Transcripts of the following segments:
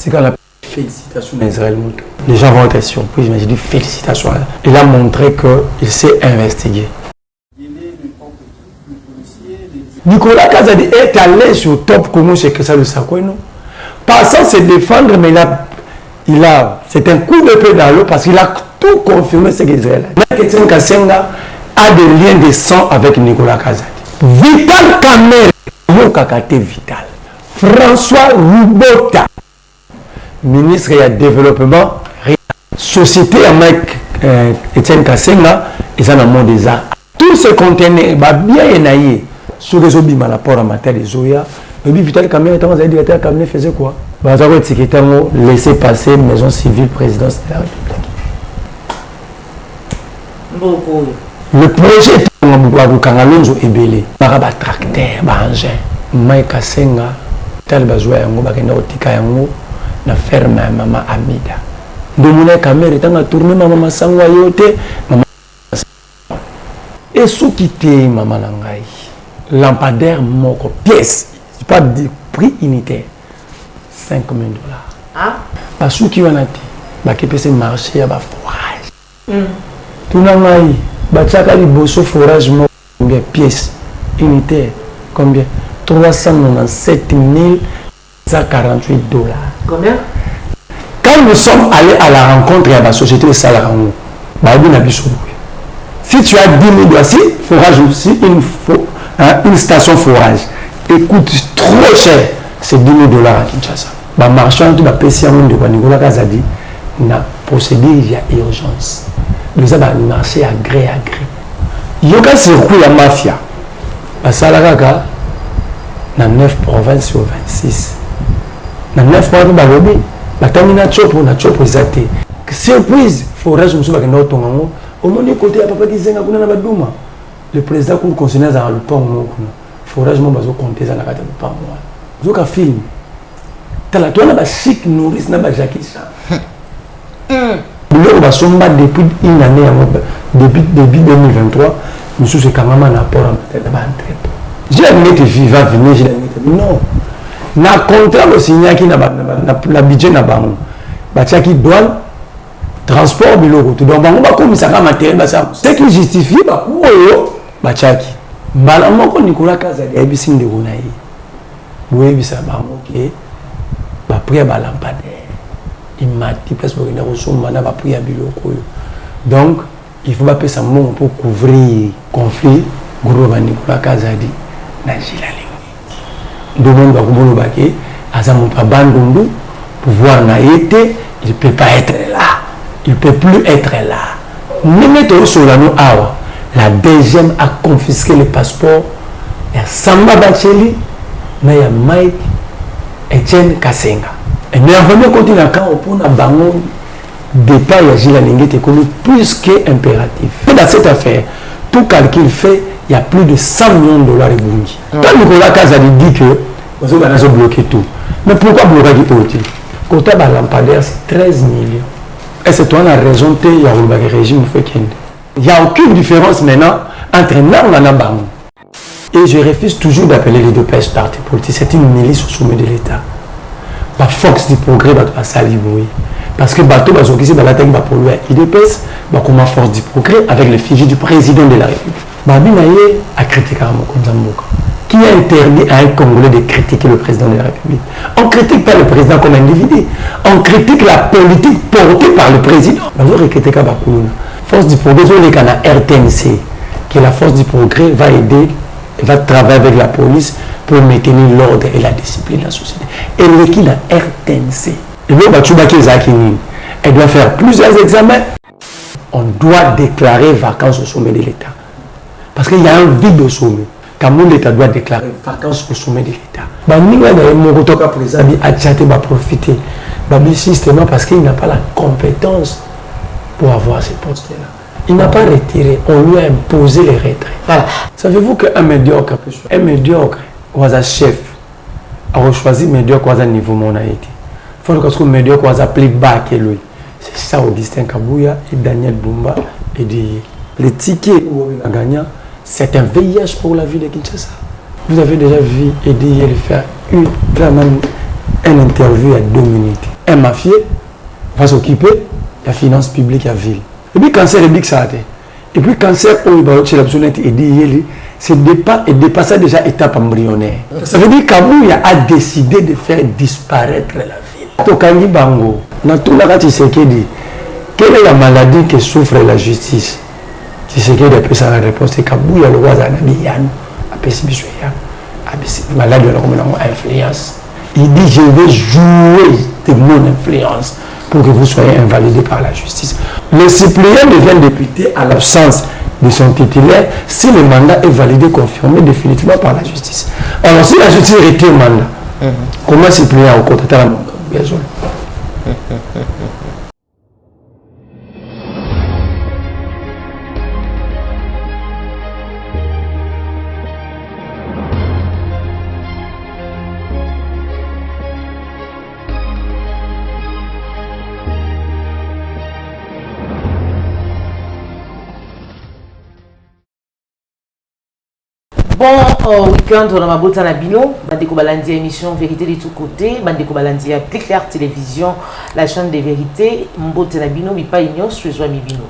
C'est quand la félicitations d'Israël. Les gens vont être surpris, mais j'ai dit félicitations. Il a montré qu'il sait investiguer. Nicolas Kazadi est allé sur top comment c'est que ça le Sakoué, non? Passant se défendre, mais c'est un coup de pied dans l'eau parce qu'il a tout confirmé ce qu'Israël a dit. Etienne Kassenga a des liens de sang avec Nicolas Kazadi. Vital Kamer, Yokakate Vital. François Rubota, ministre du développement, société avec Etienne Kassenga, ils ont un monde des arts. Tout ce conteneur, bien énaillé. Sur les obis, la porte en matière de Zoya, le Vital Kamer, Vital Kamer faisait quoi? Laisser passer maison civile, présidence de la République. Le projet de Kangalonzo est belé. Baraba tracteur, engin. Mike Kassenga, tel besoin, na ferme à maman Amida. De mon caméra étant à tourner maman Sangwa yote, maman. Et sous quitter maman Langai. Lampadaire moko pièce, pas de prix unitaire, 5 000 $. Ah? Parce que qui va naître, qui peut se marcher à forage. Tout le monde, chaque bosso forage combien pièces unitaire, combien 397 148 $. Combien? Quand nous sommes allés à la rencontre de la société de Salarango, si tu as 10 000 $, si forage aussi, une station forage, écoute trop cher, c'est 10 000 $ à Kinshasa. Le marchand de la PCA de Nicolas Kazadi n'a procédé, il y a urgence. Nous avons marché à gré à gré. Il y a un circuit la mafia. À Salaraga, dans 9 provinces sur 26. Dans 9 provinces, il y a un lobby. Il y a un chopo, surprise, forage, nous sommes dans Tongango. Au moins, côté, il y a papa qui s'est Douma. Le président cour constitutionnel dans le pont, forage, moi, je vais compter dans la carte de pont. Je vais film. Tu as un chic nourrice, na Jackie Chan. Nous sommes depuis une année, depuis 2023, nous sommes quand même en apport en tête. J'ai admis que vivant venir, j'ai admis que non. Na contrat le signal qui n'a pas la budget n'a pas. Batia qui doit transport biloko tout donc on va comme ça matériel ça ce qui justifie ba oyo batia qui bala moko Nicolas Kazadi ebisi ndeko na ye boye bisa ba moké ba prière ba lampadaire il m'a dit parce que na resomba na ba prière biloko donc il faut pas payer ça mon pour couvrir conflit gros ba Nicolas Kazadi na Gilalingi demande ba ko bake azamu pa bandundu pouvoir na été il peut pas être là. Il ne peut plus être là. Nous Solano Awa, la deuxième a confisqué le passeport. Il y a Samba Bacheli, mais il y a Mike Etienne Kassenga. Et nous avons continué à faire un bangon départ à Gilalingi est connu plus qu'impératif. Dans cette affaire, tout calcul fait, il y a plus de 100 millions de $ de Bungi. Quand Nicolas Kazadi dit que vous avez bloqué tout. Mais pourquoi bloquer tout? Côté de lampadaire, c'est 13 millions. Et c'est toi la raison que il y a le régime fait qu'il n'y a aucune différence maintenant entre Nang et Nabang. Et je refuse toujours d'appeler les deux partis politiques. C'est une milice au sommet de l'État. La force du progrès va s'allier. Parce que bateau va s'occuper de la tête va polluer. IDPS va comme force du progrès avec le fichier du président de la République. Babinaye a critiqué Mokonzamboka. Qui a interdit à un Congolais de critiquer le président de la République? On ne critique pas le président comme individu. On critique la politique portée par le président. On critique la force du progrès, on est qu'à la RTNC, que la force du progrès va aider, va travailler avec la police pour maintenir l'ordre et la discipline de la société. Et l'équipe de la RTNC, elle doit faire plusieurs examens. On doit déclarer vacances au sommet de l'État. Parce qu'il y a un vide au sommet. Quand l'État doit déclarer vacances au sommet de l'État. Va profiter. Systématiquement parce qu'il n'a pas la compétence pour avoir ces postes-là. Il n'a pas retiré, on lui a imposé les retraits. Voilà. Savez-vous qu'un médiocre, un chef, a choisi médiocre à niveau mon a été. Il faut que le médiocre soit plus bas que lui. C'est ça Augustin Kabouya et Daniel Bumba et dit les tickets où on a gagné. C'est un VIH pour la vie de Kinshasa. Vous avez déjà vu Eddie faire une interview à 2 minutes. un mafieux va s'occuper de la finance publique à la ville. Et puis, cancer public, ça a été. Et puis, cancer, c'est dépassé déjà l'étape embryonnaire. Ça veut dire qu'Abouya a décidé de faire disparaître la ville. Tokangi Bango, quelle est la maladie que souffre la justice? Tshisekedi a pu sa réponse, c'est qu'Abouya le roi Zanabiyan a pu se malade de l'influence. Il dit, je vais jouer de mon influence pour que vous soyez invalidé par la justice. Le suppléant devient député à l'absence de son titulaire si le mandat est validé, confirmé définitivement par la justice. Alors, si la justice retire le mandat, comment suppléant au côté de la mandat? Bon week-end, on a ma botte à la bino, Bandeko Balandi émission Vérité de tous côtés, Bandeko Balandi à Plus Clair Télévision, la chaîne des vérités, Mbote na bino, Mipa Ignos, Suezwa Mibino.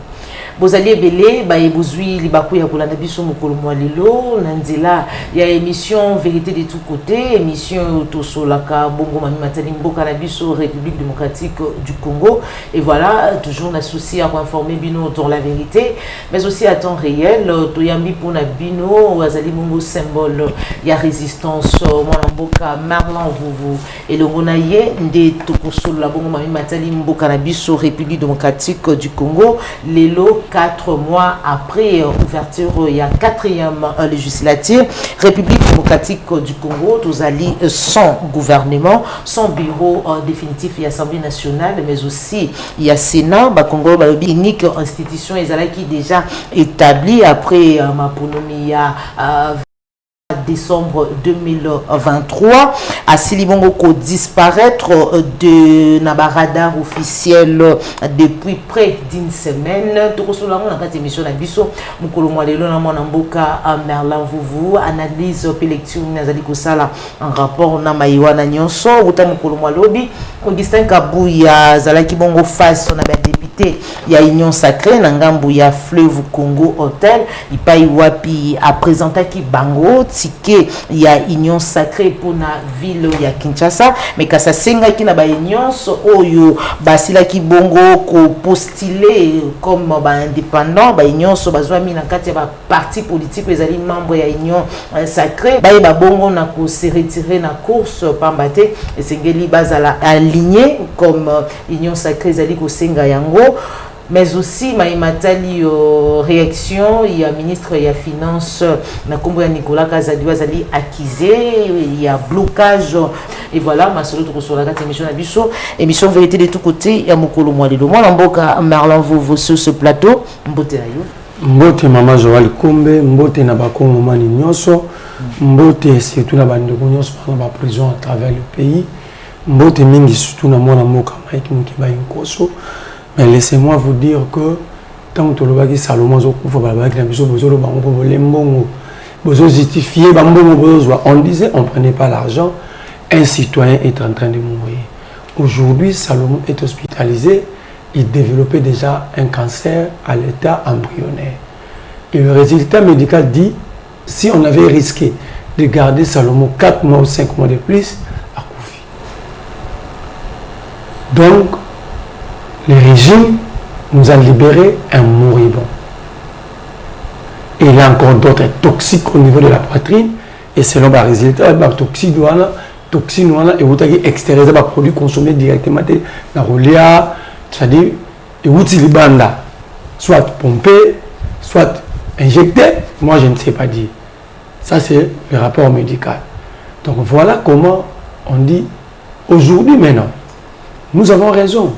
Bozali ebele ba ebozui libaku ya kolanda biso mokolo mwa lelo nanzela ya émission Vérité de tous côtés, émission tosolaka bongo mami matali mboka na biso République démocratique du Congo, et voilà toujours na souci à informer bino dans la vérité mais aussi à temps réel toyambi pona bino azali bongo symbole ya résistance mwana mboka Marlan Vuvu et le monaye nde tokosola bongo mami matali mboka na biso République démocratique du Congo lelo 4 mois après ouverture, il y a 4e législature, République démocratique du Congo, tous alliés sans gouvernement, sans bureau définitif et Assemblée nationale, mais aussi il y a Sénat, Congo, unique institution qui déjà établie après ma ponomie décembre 2023 à Silibongo ko disparaître de Nabaradar officiel depuis près d'une semaine. Tout ce là on a cette émission na biso mukolo mwalelo na mwana mboka Merlan Vuvu analyse lecture nazali ko sala en rapport na maiwa na nyonso uta mukolo mwalobi Augustin Kabuya zalaki bongo face na ba député ya Union Sacrée na ngambu ya Fleuve Congo Hotel ipai wapi a présenté ki bango ticket ya Union Sacrée pour la ville ya Kinshasa mais kasa senga ki na ba union oyo basila ki bongo ko postuler comme ba indépendant ba union so bazwa mi na kati ya ba parti politique ezali membre ya Union Sacrée ba bongo na ko se retirer na course pambate esengeli bazala aligné comme Union Sacrée ezali ko senga yango. Mais aussi matali réaction il y a ministre il y a finance na kombo ya Nicolas Kazadi azali accusé il y a blocage et voilà ma solo to sur la émission na biso émission Vérité de tous côtés ya mokolo mwalelo mwana mboka Marlan Vuvu sur ce plateau mbote na yo mbote mama Joël Kombe mbote na bakongo mani nyonso mbote surtout na bandeko nyonso na ba prison à travers le pays mbote mingi surtout na mwana mboka Mike Mukiba Nkoso. Mais laissez-moi vous dire que tant que le Salomon on disait on ne prenait pas l'argent, un citoyen est en train de mourir. Aujourd'hui, Salomon est hospitalisé, il développait déjà un cancer à l'état embryonnaire. Et le résultat médical dit, si on avait risqué de garder Salomon 4 mois ou 5 mois de plus, à Koufi. Donc, le régime nous a libéré un moribond. Et il y a encore d'autres toxiques au niveau de la poitrine. Et selon les résultats, les toxines, et vous avez extérieur des produits consommés directement dans le lia, c'est-à-dire, et vous avez banda, soit pompé, soit injecté. Moi, je ne sais pas dire. Ça, c'est le rapport médical. Donc, voilà comment on dit aujourd'hui, maintenant, nous avons raison.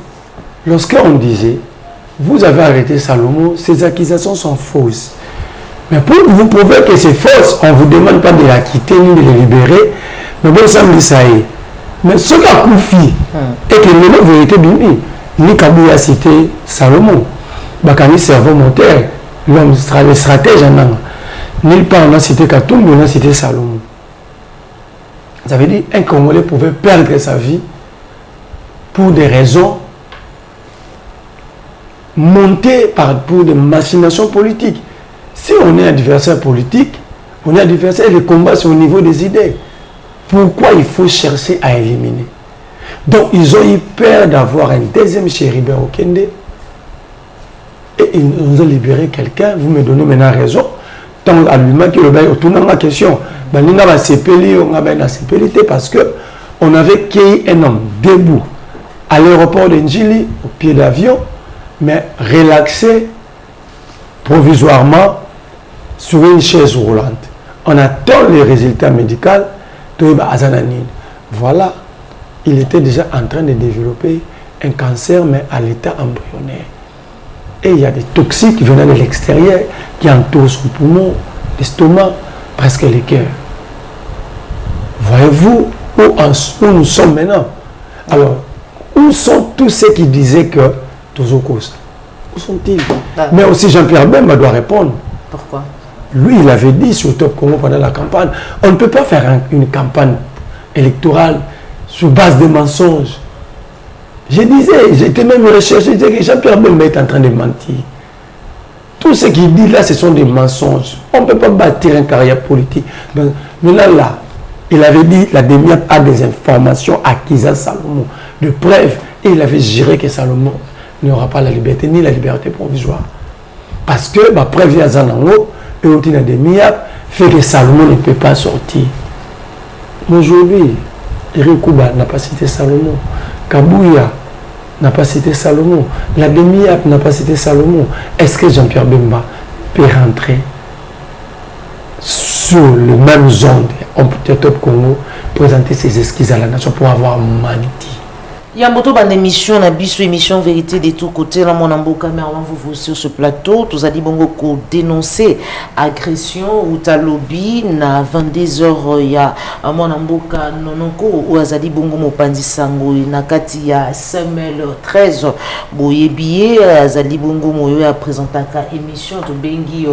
Lorsqu'on disait, vous avez arrêté Salomon, ces accusations sont fausses. Mais pour vous prouver que c'est fausse, on ne vous demande pas de la quitter ni de la libérer. Mais bon, ça me dit ça y est. Mais ce qu'a confié, et que le nom vérité bimi, ni Kabouya a cité Salomon, Bakani cerveau moteur, l'homme le stratège en angle. Nulle part on a cité Katumbi, on a cité Salomon. Ça veut dire qu'un Congolais pouvait perdre sa vie pour des raisons montées pour des machinations politiques. Si on est adversaire politique, on est adversaire et le combat c'est au niveau des idées. Pourquoi il faut chercher à éliminer? Donc ils ont eu peur d'avoir un deuxième Chéribert Okende et ils nous ont libéré quelqu'un. Vous me donnez maintenant raison. Tant à lui-même qui le bail autour de ma question. Parce que on avait cueilli un homme debout à l'aéroport de Njili, au pied d'avion, mais relaxé provisoirement sur une chaise roulante. On attend les résultats médicaux de Azananine. Voilà, il était déjà en train de développer un cancer, mais à l'état embryonnaire. Et il y a des toxiques venant de l'extérieur qui entourent son poumon, l'estomac, presque les cœurs. Voyez-vous où nous sommes maintenant? Alors, où sont tous ceux qui disaient que toujours cause? Où sont-ils? Mais aussi Jean-Pierre Bemba doit répondre. Pourquoi? Lui, il avait dit sur Top Congo pendant la campagne, on ne peut pas faire une campagne électorale sur base de mensonges. Je disais, j'étais même recherché, je disais que Jean-Pierre Bemba est en train de mentir. Tout ce qu'il dit là, ce sont des mensonges. On ne peut pas bâtir une carrière politique. Mais là, il avait dit, la DEMIAP a des informations acquises à Salomon, de preuves, et il avait juré que Salomon n'aura pas la liberté, ni la liberté provisoire. Parce que, ma preuve à Zanango, et aussi la DEMIAP, fait que Salomon ne peut pas sortir. Aujourd'hui, Eric Kouba n'a pas cité Salomon. Kabouya n'a pas cité Salomon. La DEMIAP n'a pas cité Salomon. Est-ce que Jean-Pierre Bemba peut rentrer sur le même zone de Top Congo, présenter ses esquisses à la nation pour avoir menti? Il y a beaucoup d'émissions, émission vérité de tous côtés. Là, mon amboka, mais avant vous sur ce plateau, tous a dit bongo ko dénoncer agression ou talobi na 22h il y a mon amboka nonoko ou azali bongo mopandi sango na kati ya Samuel 13 boyebié azali bongo moyo ya présentaka émission to bengi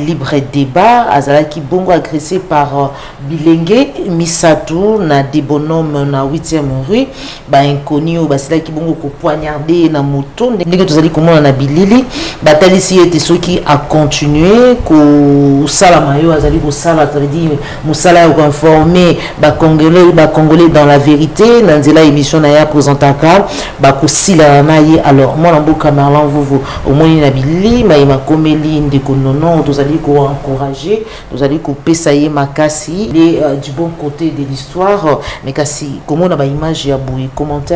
libre débat azala ki bongo agressé par Bilenge Misatou na des bonhommes na 8e rue ba Konio basila ki bongo ko poignarder na moto ndenge tozali komona na bilili batalisi ete soki a continuer ko sala mayo azali ko sala ça veut dire musala ko informer ba congolais dans la vérité na nzela émission na ya présentaka ba ko sila na ye. Alors moi na mboka Merlan vous au moins na bilili ma komeli ndeko nono tozali ko encourager tozali ko pesa ye makasi les du bon côté de l'histoire mais kasi comment na ba image ya boui commentaire.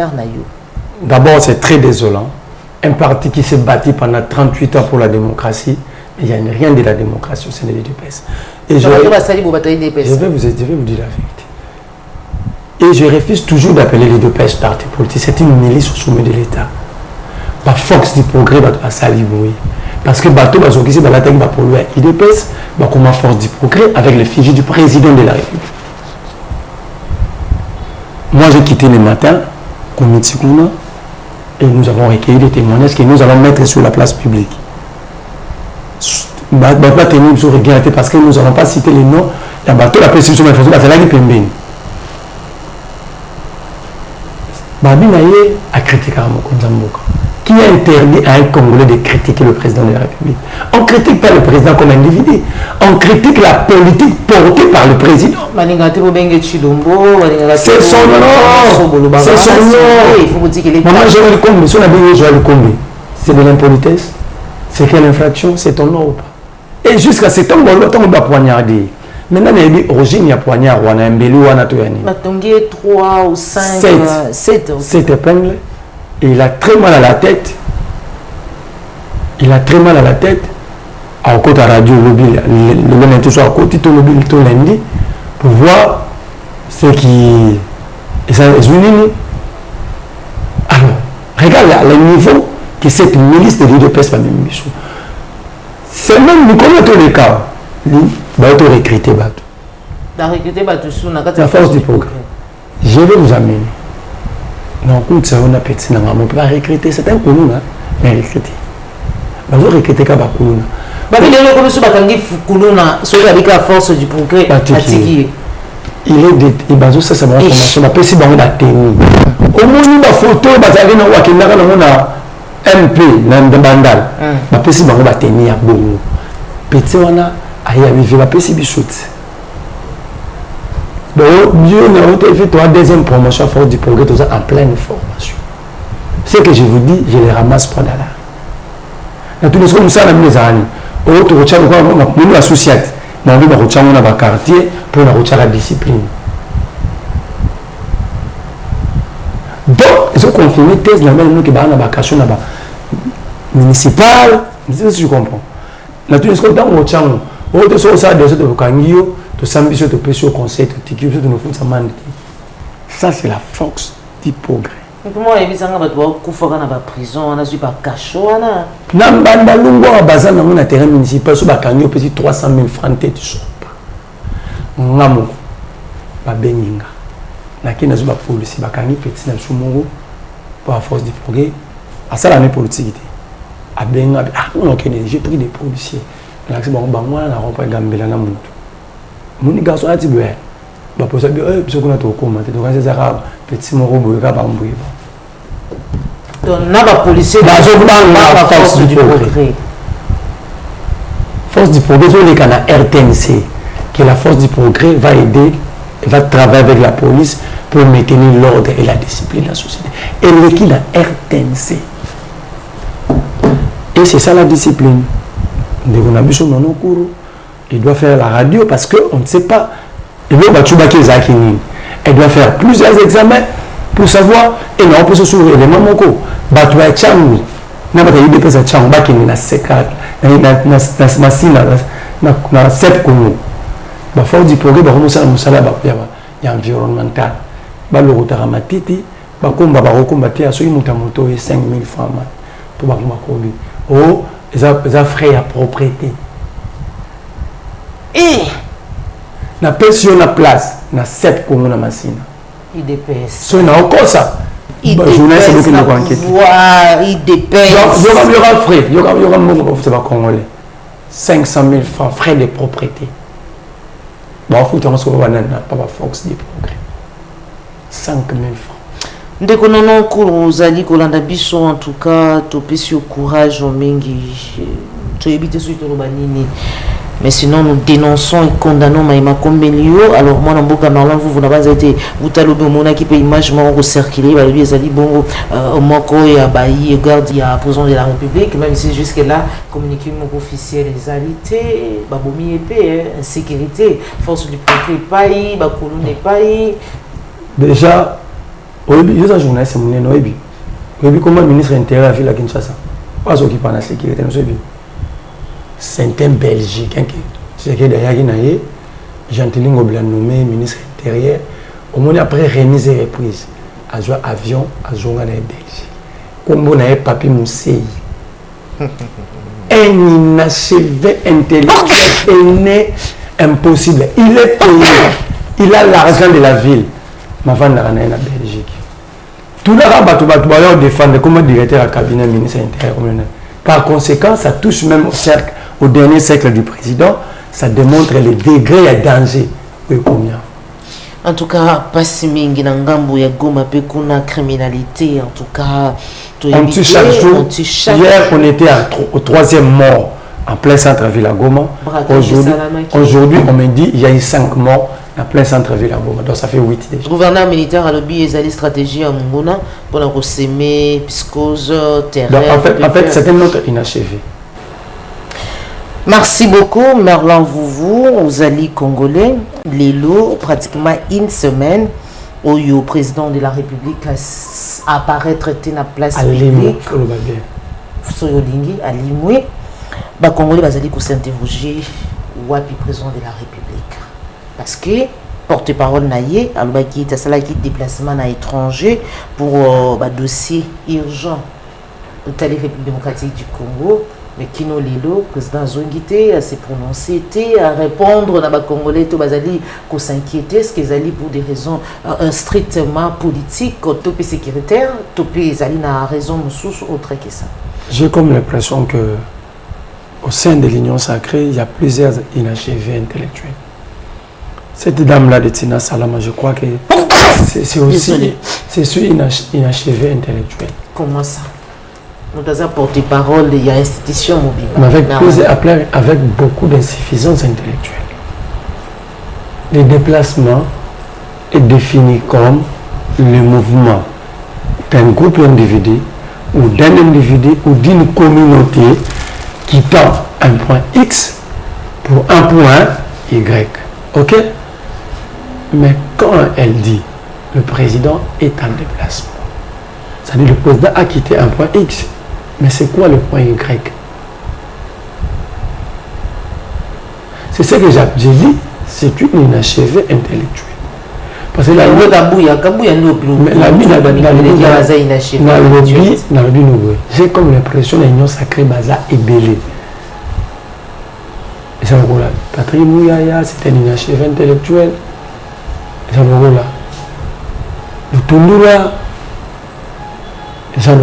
D'abord, c'est très désolant. Un parti qui s'est battu pendant 38 ans pour la démocratie, il n'y a rien de la démocratie au sein de l'UDPS. Et je vais vous dire la vérité. Et je refuse toujours d'appeler l'UDPS parti politique. C'est une milice au sommet de l'État. Par force du progrès, à Saliboui. Parce que bateau qui s'est battu pour l'UDPS, comme force du progrès avec l'effigie du président de la République. Moi, j'ai quitté le matin. Et nous avons recueilli des témoignages que nous allons mettre sur la place publique. Nous regretter parce que nous n'allons pas citer les noms. La bateau, la prescription, la façon, c'est là qui pembine. Babinaye a critiqué Mokonzamboka. Qui a interdit à un Congolais de critiquer le président de la République? On ne critique pas le président comme individu. On critique la politique portée par le président. C'est son nom. C'est son nom. Maman Joël Kombi, si on a bien Joël Kombi, c'est de l'impolitesse. C'est quelle infraction? C'est ton nom ou pas? Et jusqu'à cet homme, on doit poignarder. Maintenant, il y a origine, il y a poignard, on a un belou, on a tout. 3 ou 5, 7 épingles. Et il a très mal à la tête. Il a très mal à la tête. À côté de la radio, le lundi soir, à côté de l'obile, tout lundi, pour voir ce qui est unis. Alors, regarde le niveau que cette milice de l'UDPS va même Michou. C'est même, nous connaissons tous les cas. Il va être recruté. La force du progrès. Je vais vous amener. Non, on a petit, on ne peut pas recruter. C'est un Koulouna, mais recruter. On va recruter qu'à Koulouna. Avec la force du progrès, il est basé sur sa formation. On peut si on a tenu. Au moins, la photo, bazali na wakendaka na mona MP na bandal. Ba pesi bango ba tenir bongo. Petit wana aya vivre ba pesi bisout. Donc Dieu n'a pas fait toi deuxième promotion Force du Progrès tout ça en pleine formation. Ce que je vous dis, je les ramasse pas là. Na tous les comme ça na mes amis. Au to rocha ko na associé. Na ngi ba rocha na ba quartier pour la rocha la discipline. Donc, ils ont confirmé thèse la même que dans la vacation là-bas municipal, je sais si tu comprends. La tout ce dans mon champ, on te sort ça des autres kangio, to sambiso to pêcher au conseil, to tiki, to nous font ça man. Ça c'est la force du progrès. Mais comment les bisanga va doit kufaka na ba prison, on a su ba cachot na. Na banda lungo bazana na mon terrain municipal so ba kangio pesi 300 000 francs tête so. Ngamo ba beninga. Naki na zuba police bakangi petit na sumongo pour la force du progrès à ça la même politique a benga non que j'ai pris des policiers là c'est bon bango na rompa gambela na muntu muni garçon ati be ba posa bi biso kuna to komate donc c'est ça petit moro boye ka ba mbuye donc na ba policier ba zo ba force du progrès force du progrès sur les canaux RTNC que la force du progrès va aider va travailler avec la police pour maintenir l'ordre et la discipline de la société. Et l'équipe a RTNC. Et c'est ça la discipline. Il doit faire la radio parce qu'on ne sait pas. Elle doit faire plusieurs examens pour savoir. Et non, on peut se sourire. Les mamans, Batoué Tchangou. N'a pas de pèse à Tchangou. Bakini na sekat. Na masina. Na sept Congo. Il faut du progrès. Il y a environnemental. Le retard matiti, bakomba barokombaté à ceux qui moto et 5 000 francs pour bakomba kobi. Oh, les frais à propriété. Et na pension na place na 7 Congo na masina. IDPS. So na encore ça. Journaliste c'est beaucoup de enquête. Wow, IDPS. Il y aura frais, il y aura mon c'est pas congolais. 500 000 francs frais de propriété. Bon, faut que on pas force des progrès. 5 000 francs. Dès qu'on en a cours, aux alliés, qu'on a biso en tout cas, topé sur courage, au mingi, tu évites sur le banini. Mais sinon, nous dénonçons et condamnons Maïma Kombelio. Alors, moi, dans beaucoup de vous n'avez pas été, vous avez le bon qui peut image, moi, recirculer, bah, lui, les alliés, bon, au Moko, il y a Bailly, garde, il y a président de la République, même si jusque-là, communiqué mon officiel, les alliés, bah, bomi épée, insécurité, force du progrès, paï, bah, colonne paï. Déjà, au début, je suis un journaliste, c'est mon nom. Comment le ministre intérieur a fait la Kinshasa? Pas ce qui parle de la sécurité, c'est un Belgique, c'est que d'ailleurs, Jean-Téling Oblan nommé ministre intérieur. Au moins, après remise et reprise, à jouer avion, à jouer en Belgique. Comme on a papier Moussei. Un inachevé intellectuel, impossible. Il est payé. Il a l'argent de la ville. Ma femme n'a rien en Belgique. Tout le monde défend comme directeur à cabinet ministre intérieur. Par conséquent, ça touche même au dernier cercle du président. Ça démontre le degré de danger. En tout cas, pas si mingi n'angambo ya goma pe kuna criminalité. En tout cas, on tue chaque jour. Hier, on était au 3e mort en plein centre-ville à Goma. Aujourd'hui, on me dit qu'il y a eu 5 morts en plein centre-ville à Goma. Donc ça fait 8 déjà. Le gouverneur militaire a lobby et stratégie à Mungona pour la ressemer, piscose, terrain. En fait c'est un autre inachevé. Merci beaucoup, Merlan Vouvou, aux alliés congolais. Lélo, pratiquement une semaine, où le président de la République a apparaît traité dans la place publique. À Limoué. Les Congolais vont s'interroger où est le président de la République. Parce que porte-parole naïe, alors qui est à qui déplacement à l'étranger pour dossier urgent de la République démocratique du Congo. Mais Kino Lilo, président Zongité, s'est prononcé, à répondre à les Congolais, qui s'inquiétaient, ce qu'ils allaient pour des raisons strictement politiques, topé sécuritaire, topé Zali n'a raison autre que ça. J'ai comme l'impression que au sein de l'Union sacrée, il y a plusieurs inachevés intellectuels. Cette dame-là de Tina Salama, je crois que c'est aussi une achevée intellectuelle. Comment ça? Nous avons porte-parole, il y a institution mobile. Mais avec beaucoup d'insuffisance intellectuelle. Le déplacement est défini comme le mouvement d'un groupe d'individus ou d'un individu ou d'une communauté qui tend un point X pour un point Y. Ok? Mais quand elle dit le président est en déplacement, ça dit le président a quitté un point X. Mais c'est quoi le point Y? C'est ce que j'ai dit, c'est une inachevée intellectuelle. Parce que la j'ai comme l'impression que l'union sacrée baza est belée. Et ça là. Patrick Mouyaya, c'était une inachevée intellectuelle. Et ça là. Le Tundura. Et ça là.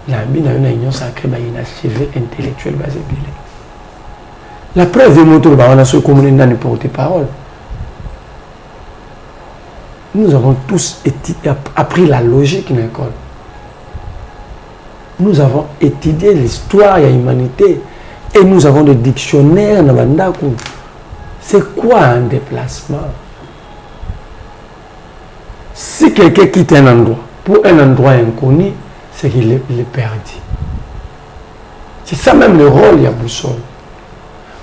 La union sacrée est une inachevée intellectuelle basée belée. La preuve est montre que ce commune n'a pas de parole. Nous avons tous appris la logique dans l'école. Nous avons étudié l'histoire de l'humanité et nous avons des dictionnaires dans Bandakou. C'est quoi un déplacement? Si quelqu'un quitte un endroit pour un endroit inconnu, c'est qu'il est perdu. C'est ça même le rôle de la boussole.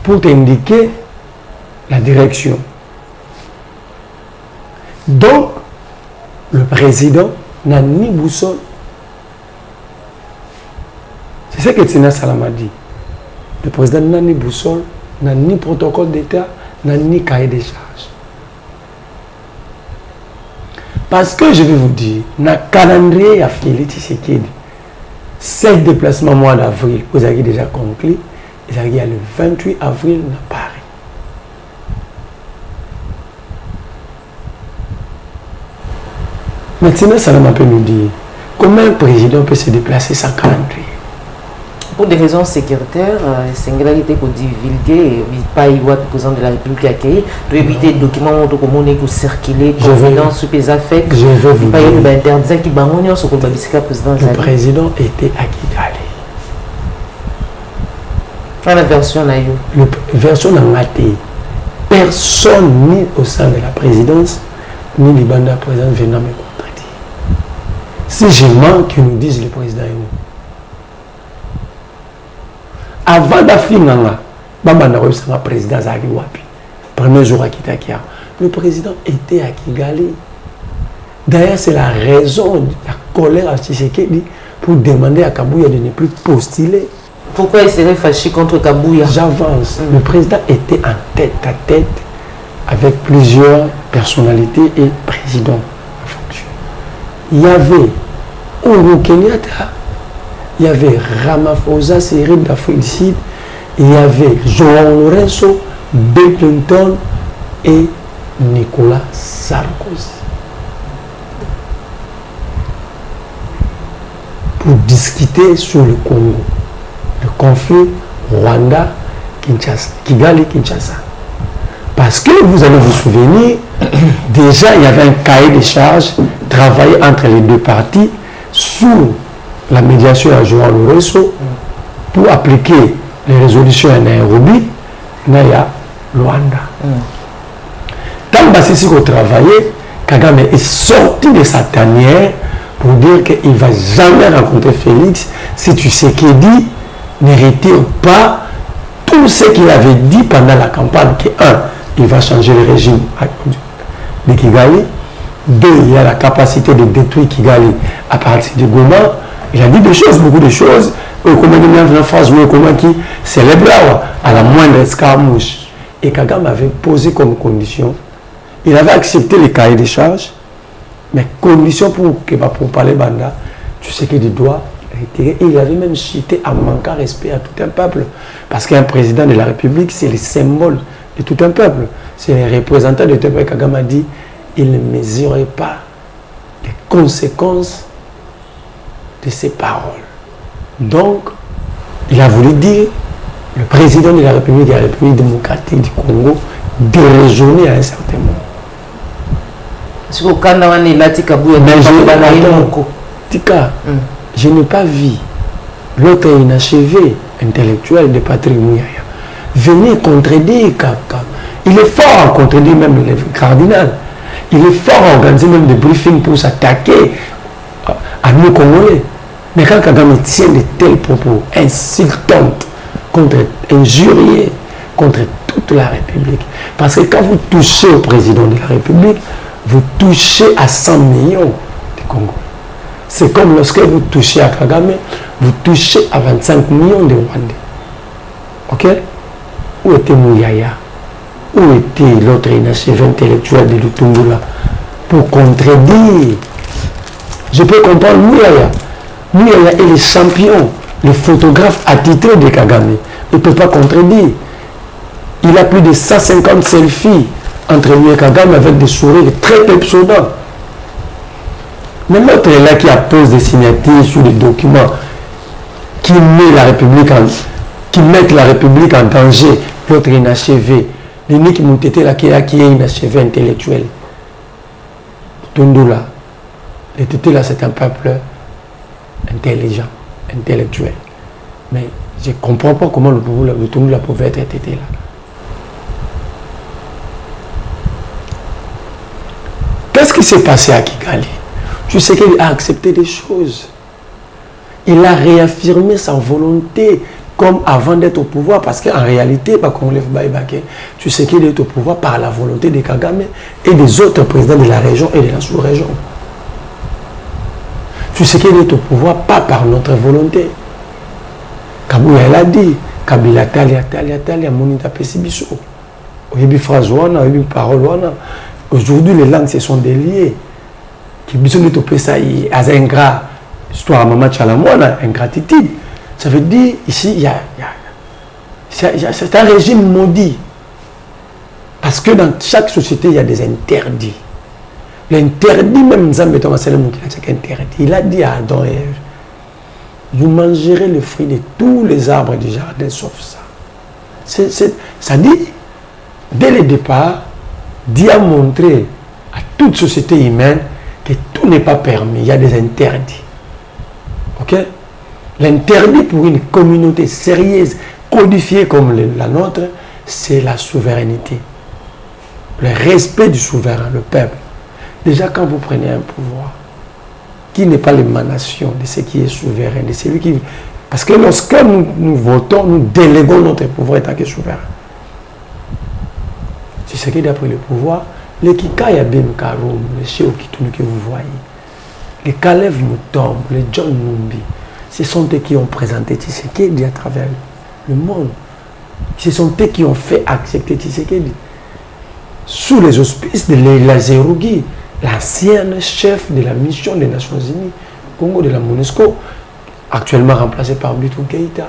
Pour t'indiquer la direction. Donc, le président n'a ni boussole. C'est ce que Tina Salama dit. Le président n'a ni boussole, n'a ni protocole d'État, n'a ni cahier de charges. Parce que je vais vous dire, dans le calendrier, Félix Tshisekedi, 7 déplacements au mois d'avril, vous avez déjà conclu. Il y a le 28 avril à Paris. Maintenant, ça peut nous dire comment un président peut se déplacer sans calendrier. Pour des raisons sécuritaires, singularité pour divulguer, pas y voir le président de la République accueilli, pour éviter des documents pour circuler, confidence sur les affaires. Je veux vous dire. Le président était à Kigali. La version là, la version n'a maté. Personne ni au sein de la présidence, ni les bandes de la présidence venant me contredire. Si je mens, qu'ils nous disent le président est où. Avant d'affinir, le président Zagi Wapi, premier jour à Kitakia, le président était à Kigali. D'ailleurs, c'est la raison de la colère à Tshisekedi pour demander à Kabouya de ne plus postuler. Pourquoi il serait fâché contre Kabouya? J'avance. Le président était en tête à tête avec plusieurs personnalités et présidents en fonction. Il y avait Uhuru Kenyatta, il y avait Ramaphosa, Cyril d'Afrique du Sud, il y avait João Lourenço, Bill Clinton et Nicolas Sarkozy. Pour discuter sur le Congo. Le conflit Rwanda-Kinshasa, Kigali-Kinshasa. Parce que vous allez vous souvenir, déjà il y avait un cahier de charges travaillé entre les deux parties sous la médiation à João Lourenço pour appliquer les résolutions à Nairobi, Naya, Rwanda. Tant que c'est qu'on travaillait, Kagame est sorti de sa tanière pour dire qu'il ne va jamais rencontrer Félix si tu sais qu'il dit ne retire pas tout ce qu'il avait dit pendant la campagne, que 1, il va changer le régime de Kigali, 2, il a la capacité de détruire Kigali à partir de Goma. Il a dit des choses, beaucoup de choses, comment il met en face, comment qui célèbre à la moindre escarmouche. Et Kagame avait posé comme condition, il avait accepté les cahiers de charges, mais condition pour parler Banda, tu sais qu'il doit retirer. Et il avait même cité en manquant respect à tout un peuple. Parce qu'un président de la République, c'est le symbole de tout un peuple. C'est le représentant de tout un peuple. Kagame a dit, il ne mesurait pas les conséquences de ses paroles. Donc, il a voulu dire, le président de la République démocratique du Congo déraisonner à un certain moment. Parce que quand on est là, je n'ai pas vu l'autre inachevé intellectuel de Patrick Mouyaya venir contredire Kaka. Il est fort à contredire même le cardinal. Il est fort à organiser même des briefings pour s'attaquer à nos Congolais. Mais quand Kagame tient de tels propos insultants, injuriés contre toute la République, parce que quand vous touchez au président de la République, vous touchez à 100 millions de Congolais. C'est comme lorsque vous touchez à Kagame, vous touchez à 25 millions de Rwandais. Ok? Où était Mouyaya? Où était l'autre inachevé intellectuel de Lutumbula pour contredire? Je peux comprendre Mouyaya. Mouyaya est le champion, le photographe attitré de Kagame. Il ne peut pas contredire. Il a plus de 150 selfies entre lui et Kagame avec des sourires très pepsodants. Mais l'autre est là qui appose des signatures sur les documents qui mettent la République en danger. L'autre est inachevé. L'unique Moutete là qui est inachevé intellectuel. Tundula. Le Tété là c'est un peuple intelligent, intellectuel. Mais je ne comprends pas comment le Tundula pouvait être Tété là. Qu'est-ce qui s'est passé à Kigali? Tu sais qu'il a accepté des choses. Il a réaffirmé sa volonté comme avant d'être au pouvoir, parce qu'en réalité, tu sais qu'il est au pouvoir par la volonté de Kagame et des autres présidents de la région et de la sous-région. Tu sais qu'il est au pouvoir pas par notre volonté. Kabouya l'a dit, Kabila Talia, Monita Pesibiso. Oyebi phrase wana, oyebi parole wana. Aujourd'hui, les langues se sont déliées. Qui besoin de topé ça, as ingrat, histoire à maman Chalamouana, ingratitude. Ça veut dire, ici, c'est un régime maudit. Parce que dans chaque société, il y a des interdits. L'interdit, même Zambé Thomas Salemou, il a dit à Adam et Ève, vous mangerez le fruit de tous les arbres du jardin, sauf ça. Ça dit, dès le départ, Dieu a montré à toute société humaine que tout n'est pas permis, il y a des interdits. Ok? L'interdit pour une communauté sérieuse, codifiée comme la nôtre, c'est la souveraineté. Le respect du souverain, le peuple. Déjà, quand vous prenez un pouvoir, qui n'est pas l'émanation de ce qui est souverain, de celui qui... Parce que lorsque nous votons, nous déléguons notre pouvoir en tant que souverain. C'est ce qui est d'après le pouvoir. Les Kikaya Bim Karoum, les Chéo Kitounou que vous voyez, les Kalev Moutombe, les John Numbi, ce sont eux qui ont présenté Tshisekedi à travers le monde. Ce sont eux qui ont fait accepter Tshisekedi. Sous les auspices de Leila Zerougi, l'ancienne chef de la mission des Nations Unies, Congo de la MONUSCO, actuellement remplacée par Bitou Keïta.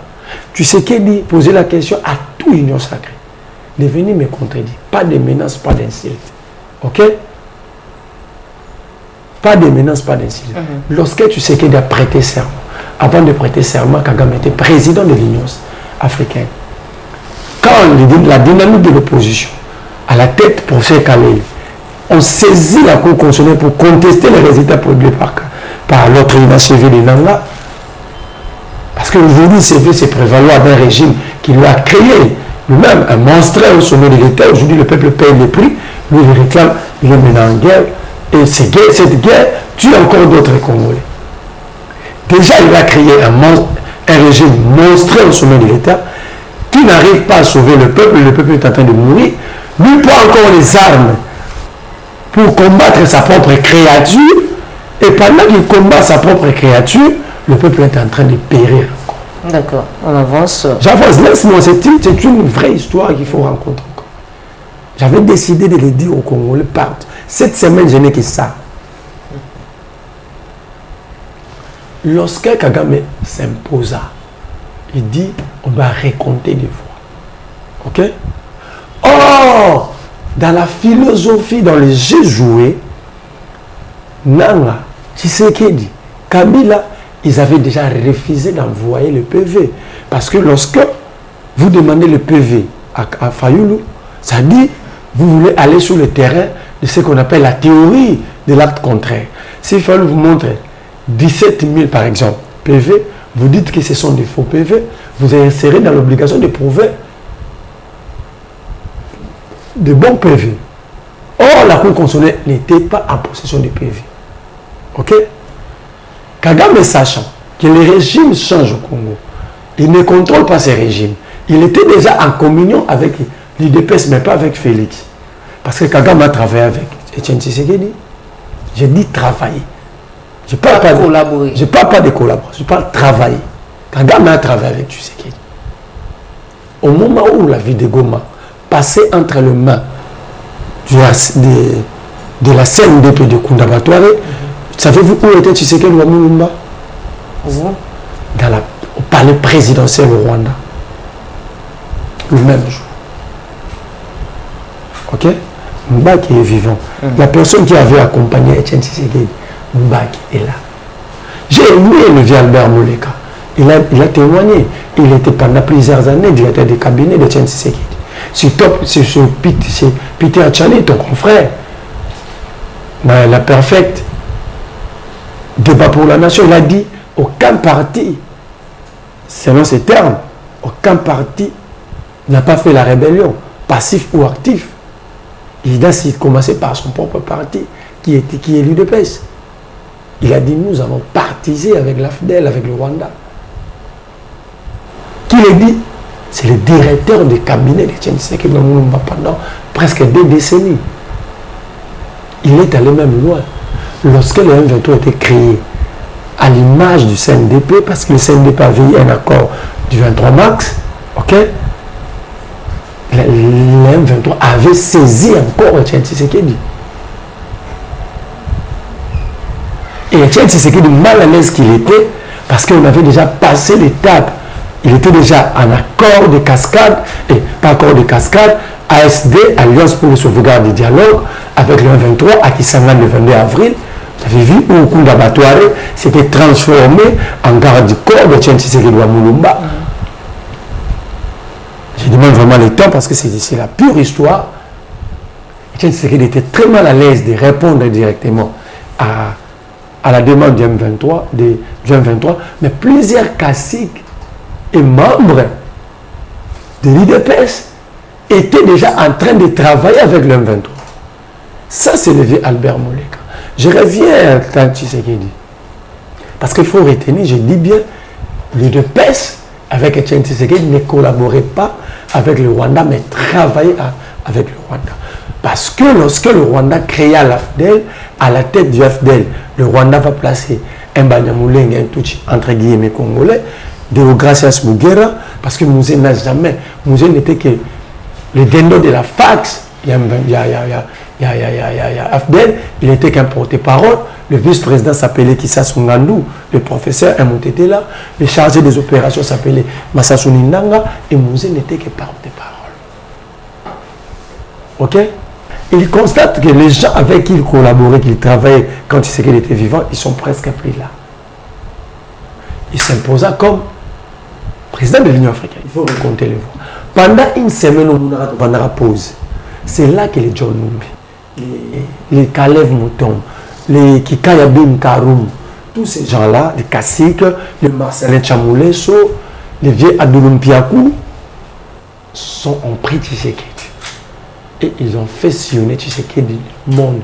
Tshisekedi posait la question à tout union sacrée de venir me contredire. Pas de menaces, pas d'insultes. Ok? Pas de menaces, pas d'insultes. Lorsque Tshisekedi a prêté serment, avant de prêter serment, Kagame était président de l'Union africaine. Quand la dynamique de l'opposition, à la tête professeur Kalei, on saisit la Cour constitutionnelle pour contester les résultats produits par l'autre inachevé de Nanga. Parce qu'aujourd'hui, il veut se prévaloir d'un régime qui lui a créé lui-même un monstre au sommet de l'État. Aujourd'hui, le peuple paye le prix. Lui, il réclame, il est maintenant en guerre. Et cette guerre tue encore d'autres Congolais. Déjà, il a créé un régime monstrueux au sommet de l'État qui n'arrive pas à sauver le peuple est en train de mourir. Lui prend encore les armes pour combattre sa propre créature, et pendant qu'il combat sa propre créature, le peuple est en train de périr. D'accord, on avance. J'avance, laisse-moi, c'est une vraie histoire qu'il faut rencontrer. J'avais décidé de le dire aux Congolais partout. Cette semaine, je n'ai que ça. Lorsque Kagame s'imposa, il dit, on doit récompter des voix. Ok? Or, dans la philosophie, dans les jeux joués, Nanga, Tshisekedi, Kabila, ils avaient déjà refusé d'envoyer le PV. Parce que lorsque vous demandez le PV à Fayoulou, ça dit, vous voulez aller sur le terrain de ce qu'on appelle la théorie de l'acte contraire. S'il fallait vous montrer 17 000 par exemple PV, vous dites que ce sont des faux PV, vous serez dans l'obligation de prouver de bons PV. Or, la Cour constitutionnelle n'était pas en possession de PV. Ok? Kagame, sachant que les régimes changent au Congo, il ne contrôle pas ces régimes. Il était déjà en communion avec l'UDPS, mais pas avec Félix. Parce que Kagame a travaillé avec Etienne Tshisekedi. J'ai dit travailler. Je ne parle pas de collaborer. Je ne parle pas de collaborer, je parle de travailler. Kagame a travaillé avec Tshisekedi. Au moment où la vie de Goma passait entre les mains de la CNDP de Kounda-Batouare, savez-vous où était Tshisekedi Wamulumba? Au palais présidentiel au Rwanda. Le même jour. Ok? Mbaki est vivant. La personne qui avait accompagné Etienne Tshisekedi, Mbaki est là. J'ai aimé le vieux Albert Moleka. Il a témoigné. Il était pendant plusieurs années directeur du cabinet d'Etienne Tshisekedi. C'est Peter Tchani, ton confrère. La perfecte débat pour la nation, il a dit aucun parti, selon ces termes, aucun parti n'a pas fait la rébellion, passif ou actif. Il a commencé par son propre parti, qui est l'UDPS. Il a dit nous avons partisé avec l'AFDEL, avec le Rwanda. Qui l'a dit? C'est le directeur du cabinet de Etienne Tshisekedi pendant presque 2 décennies. Il est allé même loin. Lorsque le M23 a été créé à l'image du CNDP, parce que le CNDP avait eu un accord du 23 mars, ok, le M23 avait saisi encore Etienne Tshisekedi. Et Etienne Tshisekedi, mal à l'aise qu'il était, parce qu'on avait déjà passé l'étape. Il était déjà en accord de cascade, et pas accord de cascade, ASD, Alliance pour le sauvegarde du dialogue, avec le M23 à Kisangani le 22 avril. Vous avez vu où Kounda-Batouare s'était transformé en garde du corps de Etienne Tshisekedi Wamulumba. Je demande vraiment le temps parce que c'est la pure histoire. Etienne Tshisekedi était très mal à l'aise de répondre directement à la demande du M23, mais plusieurs caciques et membres de l'IDPS étaient déjà en train de travailler avec le M23. Ça, c'est le vieux Albert Moleka. Je reviens à Tshisekedi. Parce qu'il faut retenir, je dis bien, l'UDPS avec Etienne Tshisekedi ne collaborait pas avec le Rwanda, mais travaillait avec le Rwanda. Parce que lorsque le Rwanda créa l'AFDEL, à la tête du AFDEL, le Rwanda va placer un Banyamulenge, un Tutsi, entre guillemets congolais, Deogracias Mugera, parce que Mouzé n'a jamais, Mouzé n'était que le dendo de la fax, il y a AFDEL, il était qu'un porte-parole, le vice-président s'appelait Kissa Sungandou, le professeur Moutetela, le chargé des opérations s'appelait Masassou Nanga, et Mouzé n'était que porte-parole. Ok? Il constate que les gens avec qui il collaborait, qu'il travaillait quand il sait qu'il était vivant, ils sont presque plus là. Il s'imposa comme président de l'Union africaine. Il faut raconter les voix. Pendant une semaine, on a pause. C'est là que les John Numbi, les Kalev Mouton, les Kikaya Bim Karoum, tous ces gens-là, les caciques, les Marcelin Chamoulesso, les vieux Adouloum Piakou, ont pris Tshisekedi. Et ils ont fait sillonner Tshisekedi du monde.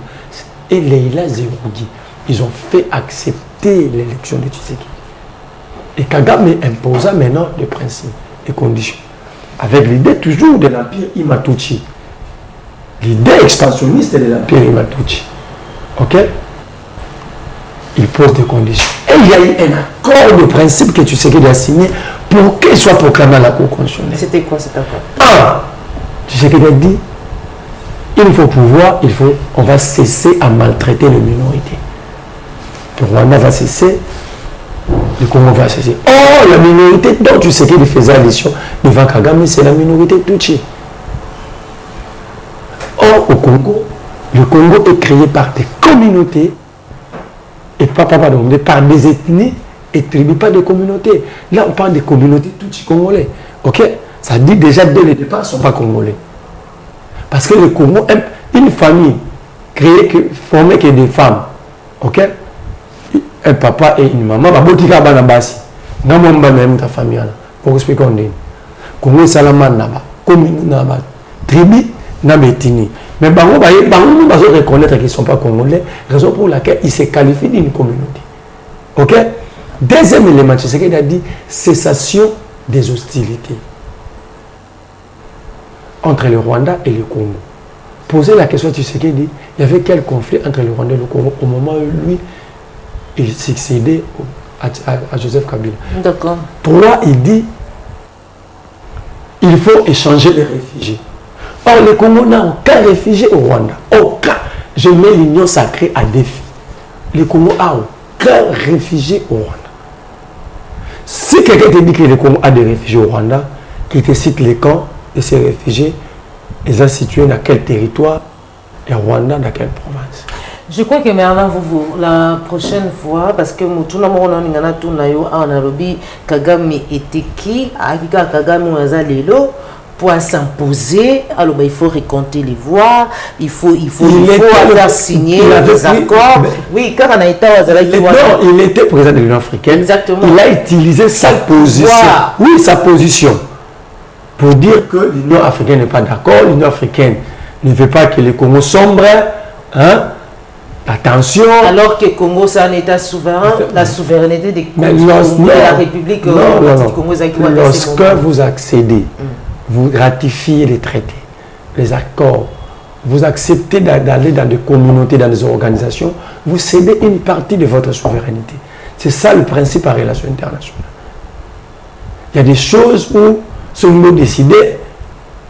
Et Leila Zerougi, ils ont fait accepter l'élection de Tshisekedi. Et Kagame imposa maintenant les principes et conditions. Avec l'idée toujours de l'empire Imatuchi. L'idée expansionniste de l'empire Imatuchi. Ok? Il pose des conditions. Et il y a eu un accord de principe que Tshisekedi a signé pour qu'il soit proclamé à la Cour constitutionnelle. C'était quoi cet accord? Tshisekedi a dit, il faut pouvoir, on va cesser à maltraiter les minorités. Le Rwanda va cesser, le Congo va cesser. Oh, la minorité dont Tshisekedi faisait allusion devant Kagame, c'est la minorité Tutsi. Or, au Congo, le Congo est créé par des communautés, et pas par des ethnies et tribus, pas des communautés. Là, on parle des communautés Tutsi congolais. Ok? Ça dit déjà dès le départ, ils ne sont pas congolais. Parce que le Congo, une famille formée que des femmes, ok? Un papa et une maman, bah, botika bana basi. N'a même ta famille là. Pour expliquer on dit. Congo salaman naba, commune naba, tribu nabetini. Mais bango ba reconnaître qu'ils ne sont pas congolais, raison pour laquelle ils se qualifient d'une communauté. Ok? Deuxième élément, c'est ce qu'il a dit, cessation des hostilités entre le Rwanda et le Congo. Poser la question, tu sais qu'il dit, il y avait quel conflit entre le Rwanda et le Congo au moment où lui, il succédait à Joseph Kabila. D'accord. 3, il dit, il faut échanger les réfugiés. Or, le Congo n'a aucun réfugié au Rwanda. Aucun. Je mets l'union sacrée à défi. Le Congo n'a aucun réfugié au Rwanda. Si quelqu'un te dit que le Congo a des réfugiés au Rwanda, qui te cite les camps de ces réfugiés, ils sont situés dans quel territoire et Rwanda dans quelle province? Je crois que maintenant, la prochaine fois, parce que Kagame était qui? Kagame pour s'imposer, alors il faut récompter les voix, il faut faire signer les accords. Oui, quand on a été il était président de l'Union africaine. Exactement. Il a utilisé sa position. Oui, sa position. Pour dire que l'Union africaine n'est pas d'accord, l'Union africaine ne veut pas que le Congo sombre. Hein? Attention. Alors que le Congo, c'est un État souverain, la souveraineté des Congo, de la République du Congo. Lorsque vous accédez, vous ratifiez les traités, les accords, vous acceptez d'aller dans des communautés, dans des organisations, vous cédez une partie de votre souveraineté. C'est ça le principe en relation internationale. Il y a des choses où, si vous décidez,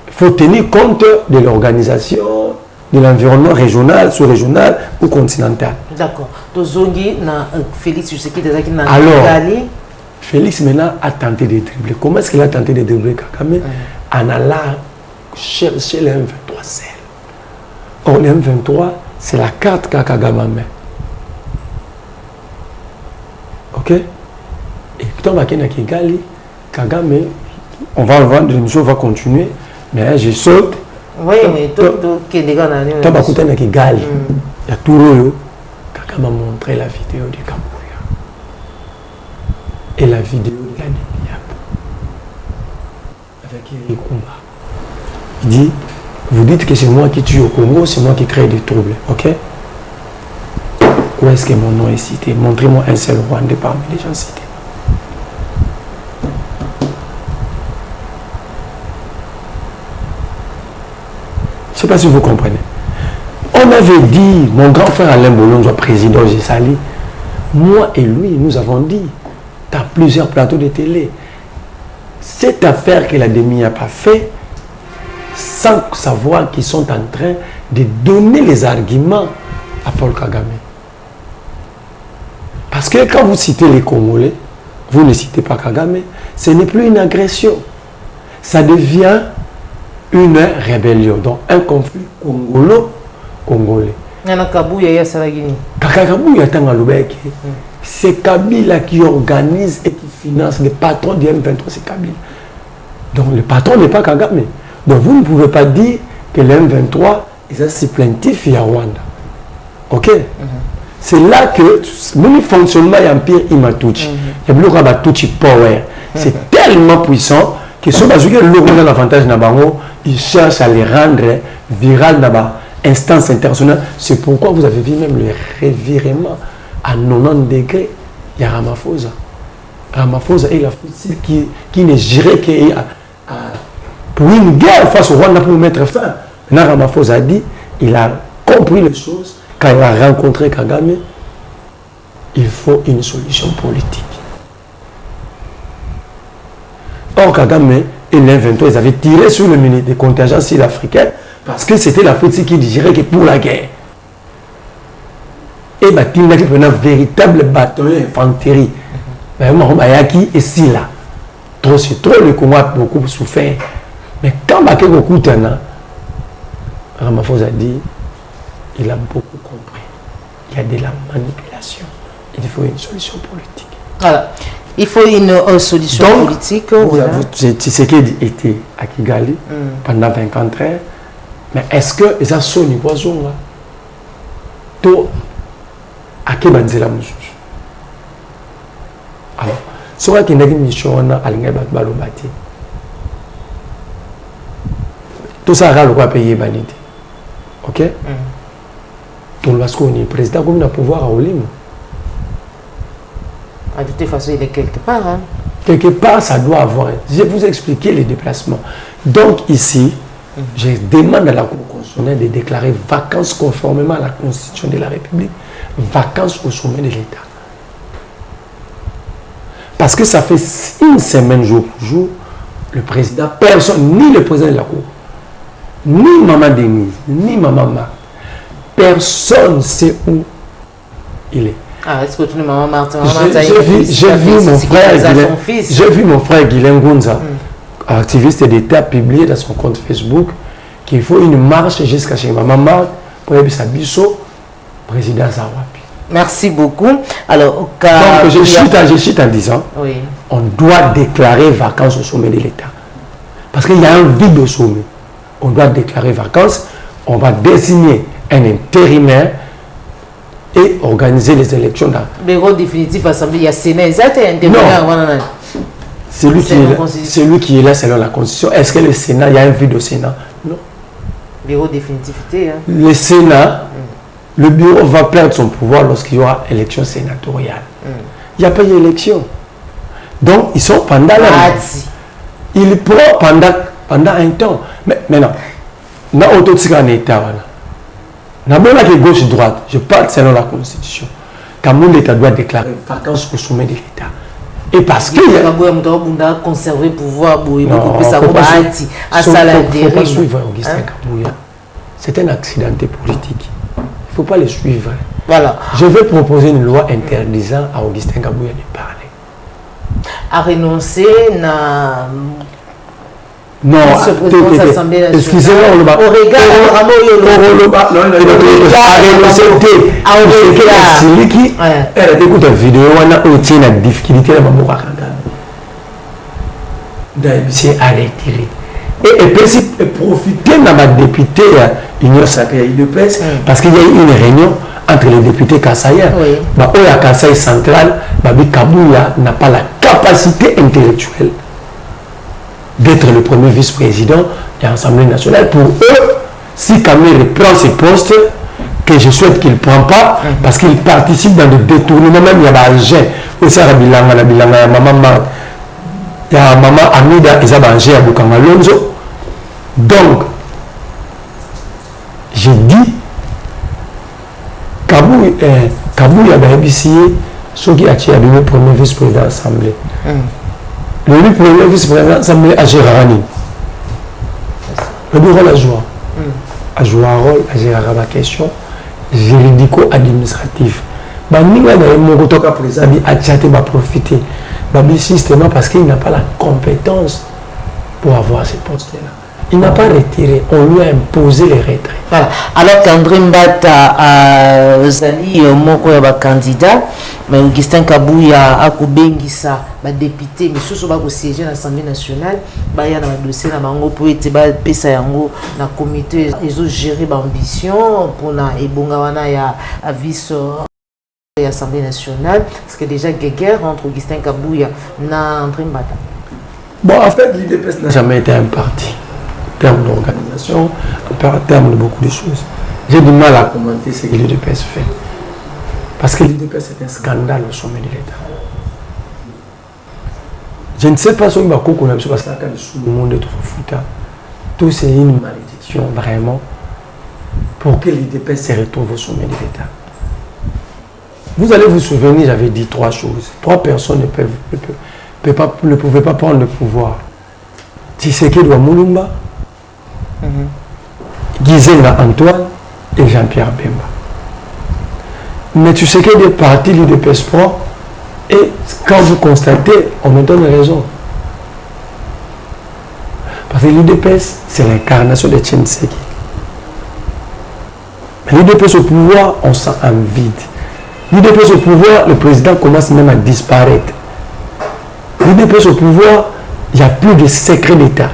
il faut tenir compte de l'organisation, de l'environnement régional, sous-régional ou continental. D'accord. Félix, je sais qu'il alors, Félix maintenant a tenté de dribbler. Comment est-ce qu'il a tenté de dribbler Kagame? En allant chercher le M23 seul. Or, le M23, c'est la carte qu'a Kagame met. Ok? Et quand on va à Kigali, Kagame, on va le vendre, l'émission va continuer, mais je saute. Oui, mais tout les gars il y a tout le Kagame a montré la vidéo du Kambuya et la vidéo de la Nimiap avec Eric Kumba. Il dit, vous dites que c'est moi qui tue au Congo, c'est moi qui crée des troubles, ok? Où est-ce que mon nom est cité? Montrez-moi un seul Rwandais parmi les gens cités. Je ne sais pas si vous comprenez. On avait dit, mon grand frère Alain Bolonzo, président Gessali, moi et lui, nous avons dit, dans plusieurs plateaux de télé, cette affaire que la DEMI n'a pas fait, sans savoir qu'ils sont en train de donner les arguments à Paul Kagame. Parce que quand vous citez les Congolais, vous ne citez pas Kagame, ce n'est plus une agression. Ça devient une rébellion, donc un conflit congolais. C'est Kabila qui organise et qui finance le patron du M23, c'est Kabila. Donc le patron n'est pas Kagame. Donc vous ne pouvez pas dire que le M23 est assez plaintif à Rwanda. Ok? C'est là que le fonctionnement de l'Empire Imatuchi, il y a beaucoup de power. C'est tellement puissant que ceux qui ont l'avantage, ils cherchent à les rendre viral dans l'instance internationale. C'est pourquoi vous avez vu même le revirement à 90 degrés. Il y a Ramaphosa. Ramaphosa est la fossile qui ne gérait que pour une guerre face au Rwanda pour mettre fin. Maintenant, Ramaphosa a dit, il a compris les choses. Quand il a rencontré Kagame, il faut une solution politique. Or, Kagame et l'M23, ils avaient tiré sur le contingent sud-africain parce que c'était la Fotsi qui dirait que pour la guerre. Et il a pris un véritable bataillon d'infanterie. Mayaki et Silla. C'est trop, le Congo a beaucoup souffert. Mais quand Baké beaucoup tena, Ramaphosa a dit, il a beaucoup compris. Il y a de la manipulation. Il faut une solution politique. Voilà. Il faut une solution politique. Tshisekedi était à Kigali pendant 24 heures. Mais est-ce que ça sonne poisson là? To à qui banzela mususu? Alors, ce qui est une mission on a aligné balobati. Tout ça a le droit payer banité. OK? Tout le monde est président comme le pouvoir à Olim. De toute façon, il est quelque part. Hein? Quelque part, ça doit avoir. Je vais vous expliquer les déplacements. Donc ici, je demande à la Cour constitutionnelle de déclarer vacances conformément à la Constitution de la République, vacances au sommet de l'État. Parce que ça fait une semaine jour pour jour, le président, personne, ni le président de la Cour, ni Maman Denise, ni Maman Marthe, personne ne sait où il est. Ah, est-ce que tu es Maman Marthe? J'ai vu mon frère Guilain Gonza, activiste d'État, publié dans son compte Facebook qu'il faut une marche jusqu'à chez Maman Marthe pour aller à Bisso, président Zawapi. Merci beaucoup. Alors, donc, je chute en disant, oui, on doit déclarer vacances au sommet de l'État. Parce qu'il y a un vide au sommet. On doit déclarer vacances, on va désigner un intérimaire et organiser les élections. Bureau définitif assemblée, il y a Sénat, c'est intérimaire. C'est lui qui est là selon la Constitution. Est-ce que le Sénat, il y a un vide au Sénat? Non. Bureau définitivité. Hein. Le Sénat, le bureau va perdre son pouvoir lorsqu'il y aura élection sénatoriale. Il n'y a pas d'élection. Donc, ils sont pendant la... Ils prennent pendant un temps. Mais maintenant, on a autotisé en État. On a même gauche-droite. Je parle selon la Constitution. Quand l'État doit déclarer vacances au sommet de l'État. Et parce que... Il faut conserver le pouvoir. Il ne faut pas suivre Augustin Kabouya. C'est un accidenté politique. Il ne faut pas le suivre. Voilà. Je vais proposer une loi interdisant à Augustin Kabouya de parler. À renoncer à... Non, excusez-moi, on va. Au regard, elle écoute la vidéo, on a obtenu la difficulté de ma c'est à retirer. Et profiter de ma députée Union Sacrée de presse parce qu'il y a eu une réunion entre les députés Kassaya. La Kassaya centrale, Babi Kabouya n'a pas la capacité intellectuelle d'être le premier vice-président de l'Assemblée nationale. Pour eux, si Kamé reprend ses postes, que je souhaite qu'il ne prend pas, parce qu'il participe dans le détournement, même il y a un gène, il y a maman Amida, il y a un gène à Bukamalonzo. Donc, j'ai dit, Kabou y a bénéficié, ce qui a été le premier vice-président de l'Assemblée. Le premier vice-président de l'Assemblée a géré Rani. Le bureau la joie. A joué un rôle, a géré la question juridico-administrative. Banninga dans mon côté président a chaté va profiter. Babi systématiquement parce qu'il n'a pas la compétence pour avoir ce poste-là. Il n'a pas retiré, on lui a imposé les retraits. Voilà. Alors qu'André Mbata a Zali moko ya candidat, mais Augustin Kabouya a Koubengisa, député, mais surtout va siéger à l'Assemblée nationale, il y a un dossier dans mango pour être pesa yango na comité ils ont géré l'ambition pour na ebongawana ya vice l'Assemblée nationale parce que déjà guerre entre Augustin Kabouya na André Mbata. Bon, en fait, l'IDPS n'a jamais été un parti. En termes d'organisation, en termes de beaucoup de choses. J'ai du mal à commenter ce que l'IDPS fait. Parce que l'IDPS est un scandale au sommet de l'État. Je ne sais pas si on va qu'on a parce que le monde est trop foutu. Tout c'est une malédiction vraiment pour que l'IDPS se retrouve au sommet de l'État. Vous allez vous souvenir, j'avais dit 3 choses. 3 personnes ne pouvaient pas prendre le pouvoir. Tshisekedi wa Mulumba, Gizenga Antoine et Jean-Pierre Bemba. Mais tu sais qu'il est parti l'UDPS Pro et quand vous constatez, on me donne raison. Parce que l'UDPS, c'est l'incarnation de Tshisekedi. Mais l'UDPS au pouvoir, on sent un vide. L'UDPS au pouvoir, le président commence même à disparaître. L'UDPS au pouvoir, il n'y a plus de secret d'État.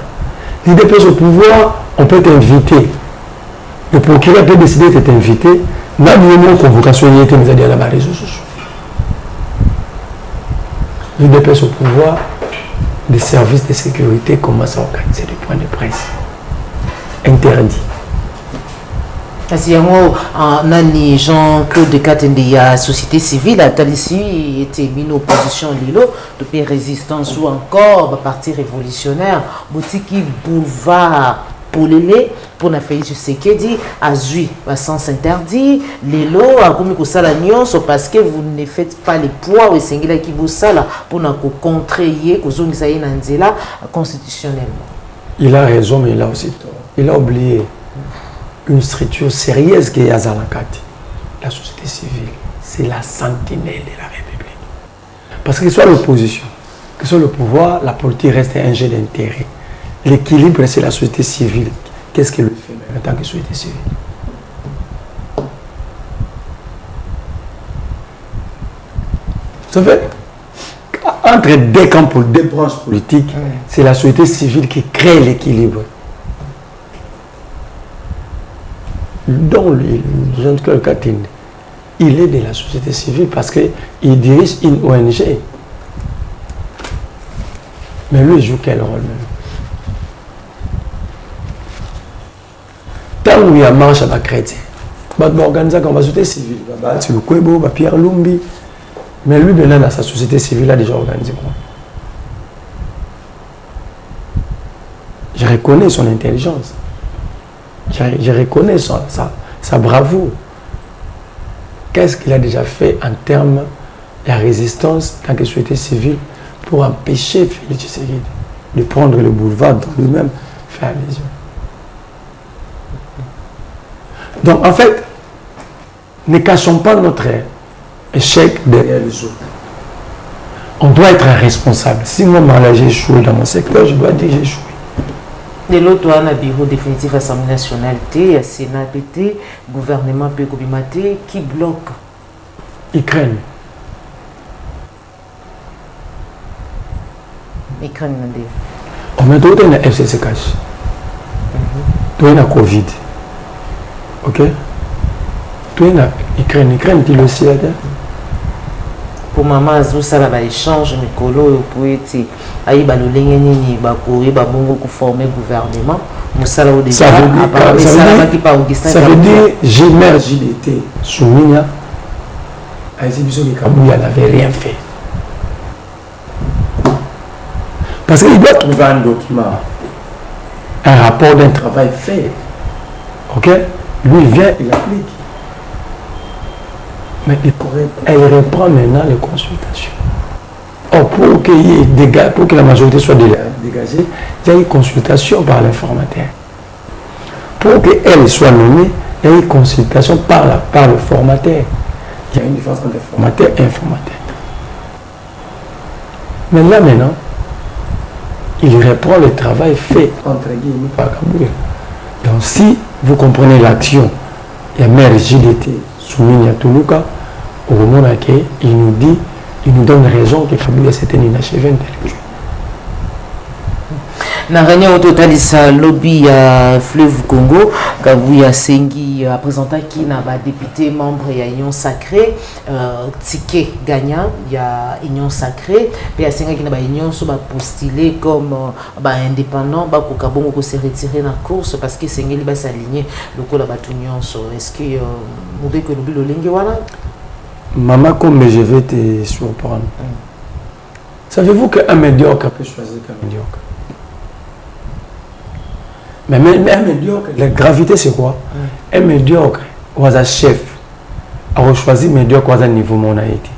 L'UDPS au pouvoir, on peut être invité Le procureur peut décider de t'inviter. N'a pas convocation, il était mis à la réseaux sociaux. L'UDPS au pouvoir, des services de sécurité commencent à organiser des points de presse. Interdit. Parce qu'il y a Jean-Claude Katende, il y a la société civile, il était mis en opposition depuis résistance ou encore parti révolutionnaire, boutique boulevard pour les pour la Félix Tshisekedi a joué à sens interdit les lots a commis que ça la nuance parce que vous ne faites pas les poids ou singila qui vous ça là pour na contrer que zone ça y là constitutionnellement. Il a raison mais il a aussi tort. Il a oublié une structure sérieuse qui est à Zalakati. La société civile, c'est la sentinelle de la République. Parce que soit l'opposition, que soit le pouvoir, la politique reste un jeu d'intérêt. L'équilibre, c'est la société civile. Qu'est-ce qu'elle fait en tant que société civile? Vous savez, entre deux camps, deux branches politiques, c'est la société civile qui crée l'équilibre. Donc, Jean-Claude Katende, il est de la société civile parce qu'il dirige une ONG. Mais lui, il joue quel rôle même? Tant qu'il y a marche à la chrétien, il va organiser comme la société civile. C'est le Kwebo, Pierre Lumbi. Mais lui, maintenant, dans sa société civile, il a déjà organisé quoi? Je reconnais son intelligence. Je reconnais sa bravoure. Qu'est-ce qu'il a déjà fait en termes de la résistance en tant que société civile pour empêcher Félix Tshisekedi de prendre le boulevard dont lui-même fait allusion. Donc en fait, ne cachons pas notre échec derrière les autres. On doit être responsable. Si moi, j'ai échoué dans mon secteur, je dois dire que j'ai échoué. De l'autre, on a un bureau définitif Assemblée nationale, Sénat, PT, gouvernement Pécobimate, qui bloque Ukraine. Ukraine, on met tout dans FCC cash. Tout dans Covid. Ok? Tout dans Ukraine. Ukraine, tu le sais. Pour maman Azou ça va échange Mikolo pour être aïe ba lolenge nini ba ko ba bongo ko former gouvernement musala au déjà ça veut dire Gilmer JDT Souminia Aïzibiso Kabouya n'avait rien fait parce qu'il doit trouver un document un rapport d'un travail fait. Ok, lui il vient il applique. Mais elle reprend maintenant les consultations. Or, pour que la majorité soit dégagée, il y a une consultation par l'informateur. Pour qu'elle soit nommée, il y a une consultation par le formateur. Il y a une différence entre formateur et informateur. Mais là maintenant, il reprend le travail fait entre guillemets par Kabouya. Donc si vous comprenez l'action, il y a maire JDT, Soumini Toulouka, au moment où il nous dit, il nous donne raison que Kabouya c'était une inachevé intellectuelle. Na réunion au total ça lobby à Fleuve Congo, Kabouya Sengi a présenté qui n'a pas député membre il y a Union Sacrée, ticket gagnant il y a Union Sacrée, puis il y a Sengi qui n'a pas Union so ba postulé comme indépendant, ba ko kabongo ko se retirer dans course parce que Sengi li ba s'aligner le ko la ba union so est-ce que vous voulez que le lingue voilà? Maman, comme je vais te surprendre. Savez-vous qu'un médiocre peut choisir qu'un médiocre? Mais un médiocre, la gravité c'est quoi? Un médiocre, ou un chef, a choisi médiocre ou un niveau mon a été.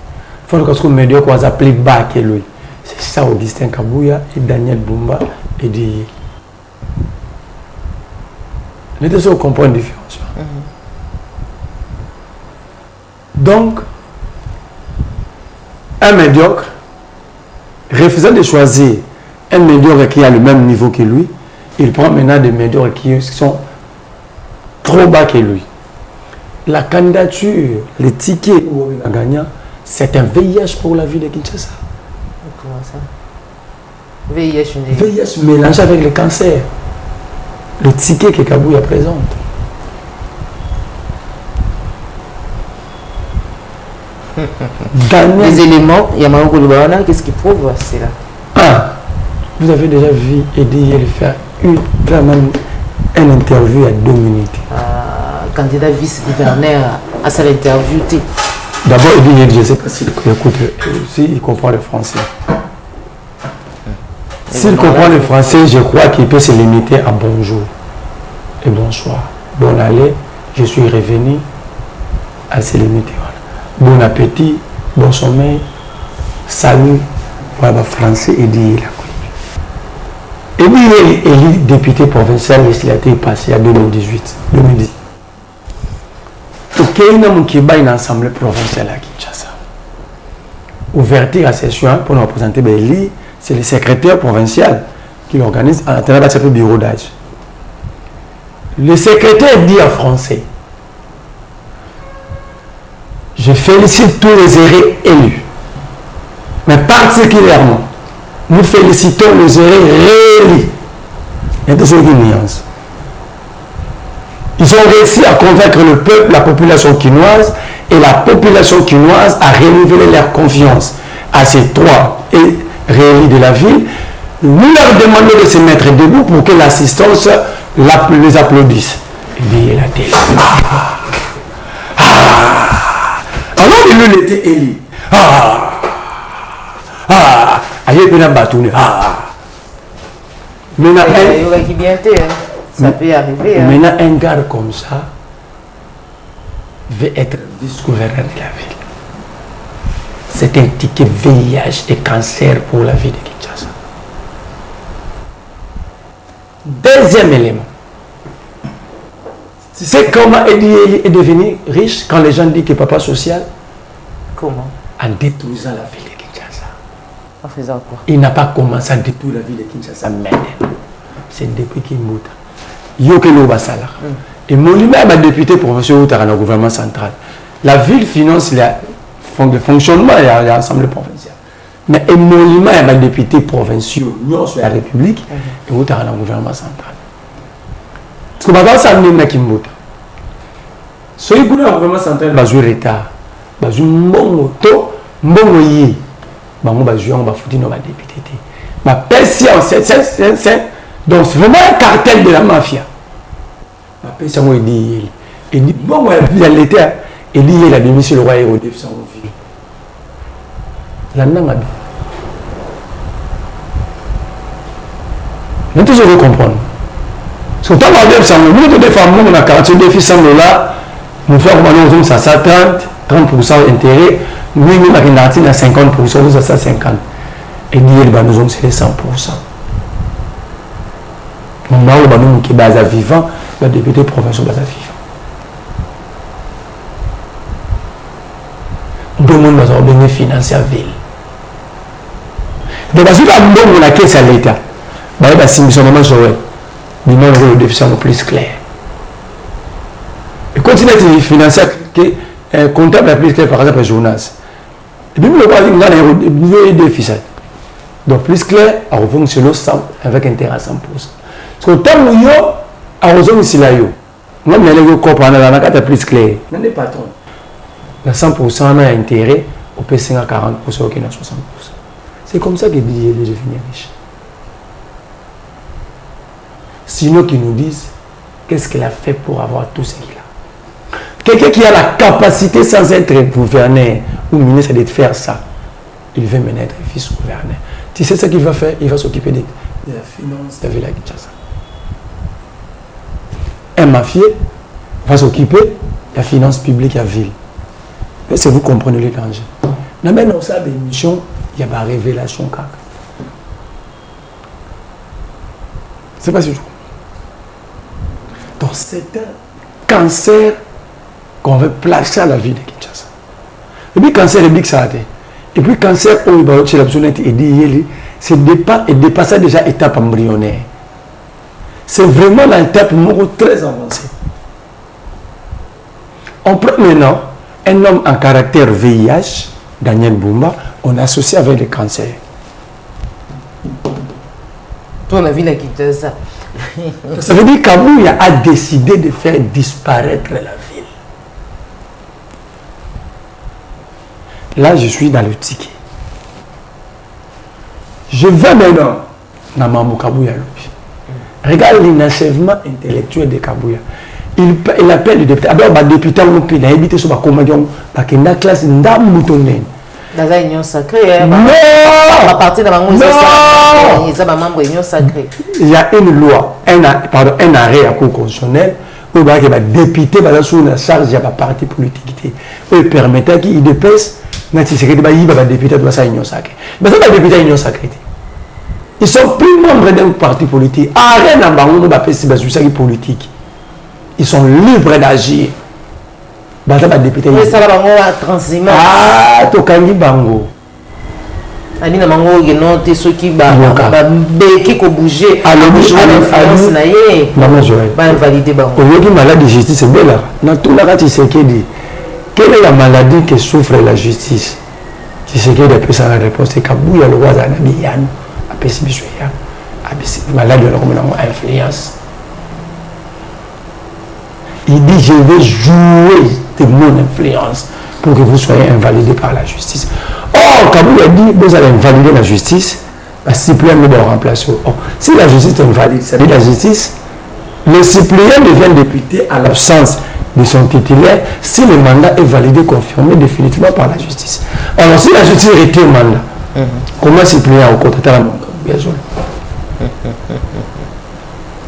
Il faut que médiocre ou un plus bas que lui. C'est ça Augustin Kabouya et Daniel Bumba et Diye. Les deux on comprend la différence. Donc, un médiocre, refusant de choisir un médiocre qui a le même niveau que lui, il prend maintenant des médiocres qui sont trop bas que lui. La candidature, les tickets où il a gagné, c'est un VIH pour la ville de Kinshasa. Comment ça? VIH mélangé avec le cancer. Le ticket que Kabouya présente. Daniel... Les éléments, il y a Maroko Lubawana, qu'est-ce qui prouve cela? Vous avez déjà vu Eddie faire vraiment une interview à 2 minutes. Candidat vice-gouverneur à sa interview. D'abord, Eddie, je ne sais pas s'il comprend le français. S'il comprend le français, je crois qu'il peut se limiter à bonjour et bonsoir. Bon allée, je suis revenu à se limiter. Bon appétit, bon sommeil, salut. Voilà, français, Eddie. Et lui, il est député provincial législatif passé en 2018. Ok, il y a une assemblée provinciale à Kinshasa. Ouverture à session pour nous représenter Béli, c'est le secrétaire provincial qui l'organise en attendant le bureau d'âge. Le secrétaire dit en français: je félicite tous les élus, mais particulièrement, nous félicitons les réélus. Il y a des nuances. Ils ont réussi à convaincre le peuple, la population quinoise, et la population quinoise a renouvelé leur confiance à ces 3 réélus de la ville. Nous leur demandons de se mettre debout pour que l'assistance les applaudisse. Et bien, la télé. Alors, il était élu. Ça peut arriver. Maintenant, un gars comme ça veut être vice-gouverneur de la ville. C'est un ticket VIH et cancer pour la ville de Kinshasa. Deuxième élément. Tu sais comment Eddie est devenu riche quand les gens disent que papa social? Comment? En détruisant la ville de Kinshasa. En faisant quoi? Il n'a pas commencé à détruire la ville de Kinshasa maintenant. C'est depuis qu'il monte. Yokelo Basala. Et Molima est député professionnel dans le gouvernement central. La ville finance le fonctionnement de l'Assemblée provinciale. Mais Molima est député provincial de la République et dans le gouvernement central. Parce que maintenant, ça n'est pas Kimbuta. Ce qui est dans le gouvernement central, c'est un retard. C'est un bon auto, un bon yi. C'est un député. Donc c'est vraiment un cartel de la mafia. Il dit, bon, il a l'état, il dit, il a démissionné le roi Hérodé, ça on vit. La langue a bien. Mais toujours vous comprendre. Parce que tant qu'on a ça, nous des femmes, on a 42 défis $100, nous faisons comme nous ça 30% d'intérêt, nous on a 50%, nous ça 50%. Et dit, nous avons c'est 100%. Nous avons qui base à vivant, le député provincial base à vivant. Deux mondes ont bien financé la ville. Donc, si on a caisse à l'État, si nous sommes le déficit plus clair. Et continuer à financer le comptable plus clair, par exemple, Jonas. Et puis, nous avons un déficit. Donc, plus clair, on revient sur le 100 avec intérêt à 100%. Parce que tant que nous avons ici là, nous avons comprendre la carte plus claire. Nous sommes patrons. La 100% on a intérêt, au PC à 40%, au Kenya 60%. C'est comme ça que DJ est devenu riche. Sinon, qu'ils nous disent qu'est-ce qu'il a fait pour avoir tout ce qu'il a. Quelqu'un qui a la capacité, sans être gouverneur ou ministre, de faire ça, il veut maintenant être vice-gouverneur. Tu sais ce qu'il va faire? Il va s'occuper de la finance de la ville de Kinshasa. Un mafieux va s'occuper de la finance publique à la ville. Mais si vous comprenez les dangers. Mais dans ça, l'émission, il y a une révélation. C'est pas si je comprends. Donc c'est un cancer qu'on veut placer à la ville de Kinshasa. Et puis cancer est big ça. Et puis cancer, c'est dépassé déjà étape embryonnaire. C'est vraiment l'étape très avancée. On prend maintenant un homme en caractère VIH, Daniel Bumba, on associe avec le cancer. Toi, on a vu la Kinshasa. Ça veut dire qu'Abouya a décidé de faire disparaître la ville. Là, je suis dans le ticket. Je vais maintenant dans Mamou Kabouya. Regarde l'inachèvement intellectuel de Kabouya. Il appelle le député. Alors, le député, il a évité ce commandant parce que la classe n'a moutonné. Dans la union sacrée, non! À partir de la membre union sacrée. Il y a une loi, un arrêt à cour constitutionnel où le député va sous la charge de la parti politique. Il permettait qu'il dépasse. Il député de la union sacrée. Mais ça, le député de l'union sacrée. Ils sont plus membres d'un parti politique. Arrêt n'a pas de politique. Ils sont libres d'agir. Député. Oui, ça va transhumance. Ah, Tokangi Bango. Ani na mango genote ceux qui bouger. L'influence na ye. Ba valider bango. Aujourd'hui, maladie de justice c'est belle. Dans tout la tu sais dit. Quelle est la maladie que souffre la justice? Tu sais qu'il y a plus à la réponse. C'est Kabouya le roi Zanabiyan. Malade de l'influence. Il dit je vais jouer de mon influence pour que vous soyez invalidé par la justice. Or, Kabouya a dit vous allez invalider la justice, Cyprien ne doit remplacer. Or, si la justice est invalide, c'est-à-dire la justice, le Cyprien devient député à l'absence de son titulaire si le mandat est validé, confirmé définitivement par la justice. Alors, si la justice retire le mandat, comment Cyprien au côté de la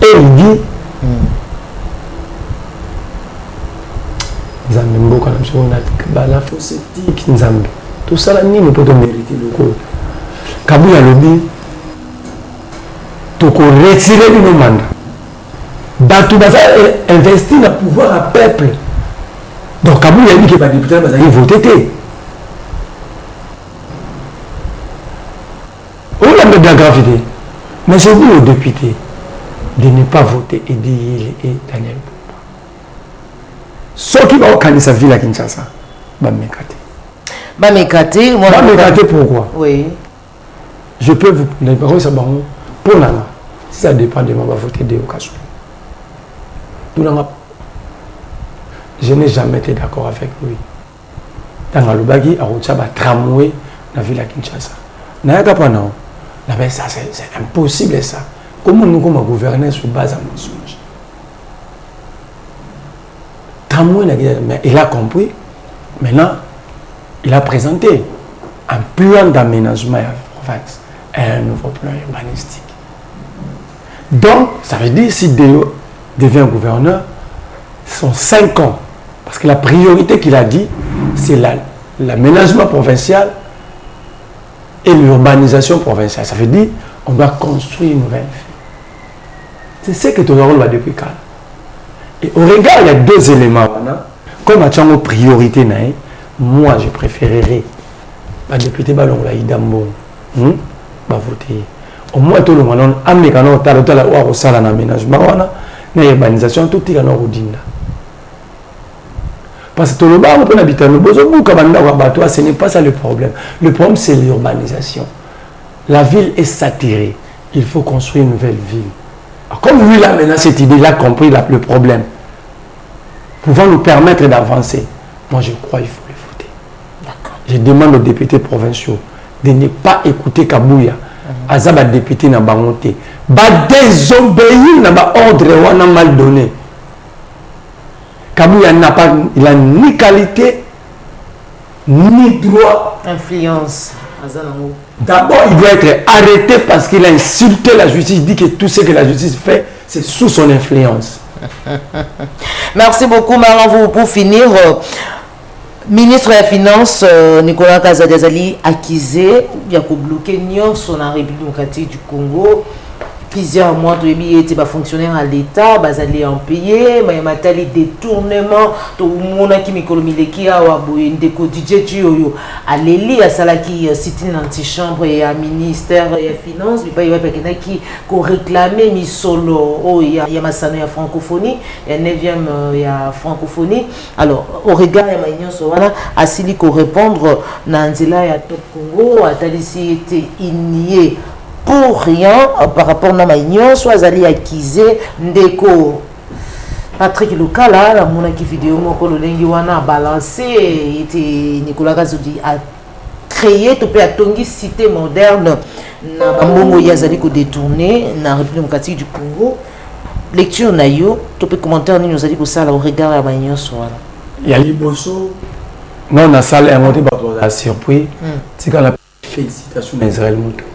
et il dit Nzambe mboka na msongo na bala fausétique Nzambe tout ça là ni ne peut mériter le coup Kabouya lobi to ko retirer le mandat batu baza investir dans pouvoir à peuple donc Kabouya dit que ba député baza voter on a mis de la gravité. Mais c'est dit aux députés de ne pas voter et dire et Daniel Bouba. Ce qui va au Kanisa ville à Kinshasa, Bamekate. Bamekate, pourquoi? Oui. Je peux vous donner pour Nana. Si ça dépend de moi, on va voter de Okasu. Je n'ai jamais été d'accord avec lui. Dans le bagui, à Routchaba, tramway, dans la ville à Kinshasa. Naya pas non. Mais ça, c'est impossible ça. Comment nous comment gouverner sur base à mensonge? Mais il a compris. Maintenant, il a présenté un plan d'aménagement à la province et un nouveau plan urbanistique. Donc, ça veut dire si Déo devient gouverneur, ce sont 5 ans. Parce que la priorité qu'il a dit, c'est l'aménagement provincial et l'urbanisation provinciale. Ça veut dire qu'on doit construire une nouvelle ville. C'est ce que ton rôle va depuis quand. Et au regard, il y a 2 éléments. Comme à une priorité, moi je préférerais le député Balongola Idambo voter. Au moins tout le monde a mis l'aménagement, l'urbanisation, tout est en ordre. Parce que tout le monde peut habiter ce n'est pas ça le problème. Le problème, c'est l'urbanisation. La ville est saturée. Il faut construire une nouvelle ville. Alors, comme lui, là, maintenant, cette idée, il a compris le problème. Pouvant nous permettre d'avancer. Moi, je crois qu'il faut le voter. Je demande aux députés provinciaux de ne pas écouter Kabouya. Azaba député n'a pas monté. Désobéir n'a pas ordre ou n'a mal donné. Kabouya n'a pas, il a ni qualité, ni droit. Influence. D'abord, il doit être arrêté parce qu'il a insulté la justice. Il dit que tout ce que la justice fait, c'est sous son influence. Merci beaucoup, Maran. Pour finir, ministre des Finances, Nicolas Kazadezali, accusé, il y a bloqué sur la République démocratique du Congo. Plusieurs mois de été fonctionnaire à l'État, allés en payer, mais il y a des détournements, tout le monde qui m'a dit des quotidiens à l'Élie, à Salaki, cité l'antichambre et à ministère des Finances, il y a quelqu'un qui réclamait mis solo, il y a Massano, il y a francophonie, il y a 9e, il y a francophonie. Alors, au regard, il y a Sowana, à Siliko répondre, Nanzila et à Top Congo, à Talissi était igné. Pour rien par rapport à ma union, soit allé acquiser Ndeko Patrick Lukala, la monaki vidéo mon colonel Yoana balancé, était Nicolas Gazodi a créé tu peux atongi cité moderne na mbongo yazali ko détourner na République démocratique du Congo. Lecture na yo tu peux commentaire ni ozali ko sala au regard ya banyo soala. Ya liboso non na salle inventé par la surpris. C'est quand la félicitations à Israël Moutou.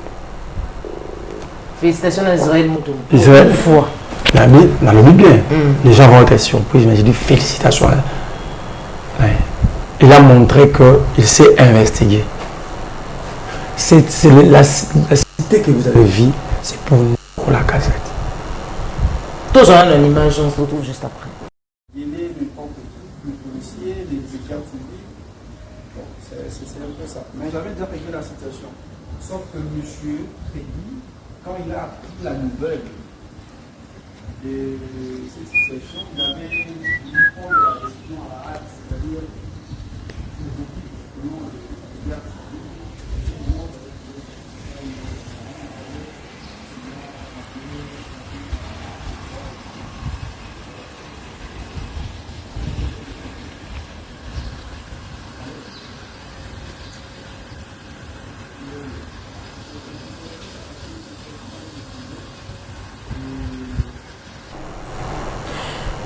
Félicitations à Israël Moutou. Israël une fois. Dans le bien. Les gens vont être surpris, mais j'ai dit félicitations. Ouais. Il a montré qu'il s'est investigué. C'est la cité que vous avez vue, c'est pour la casette. Tous on a une image, on se retrouve juste après. Il est le policier, les éclats publics. Bon, c'est un peu ça. Mais j'avais déjà réglé la situation. Sauf que M. Tréguy, quand il a appris la nouvelle de cette situation, il avait dû prendre la décision à la hâte, c'est-à-dire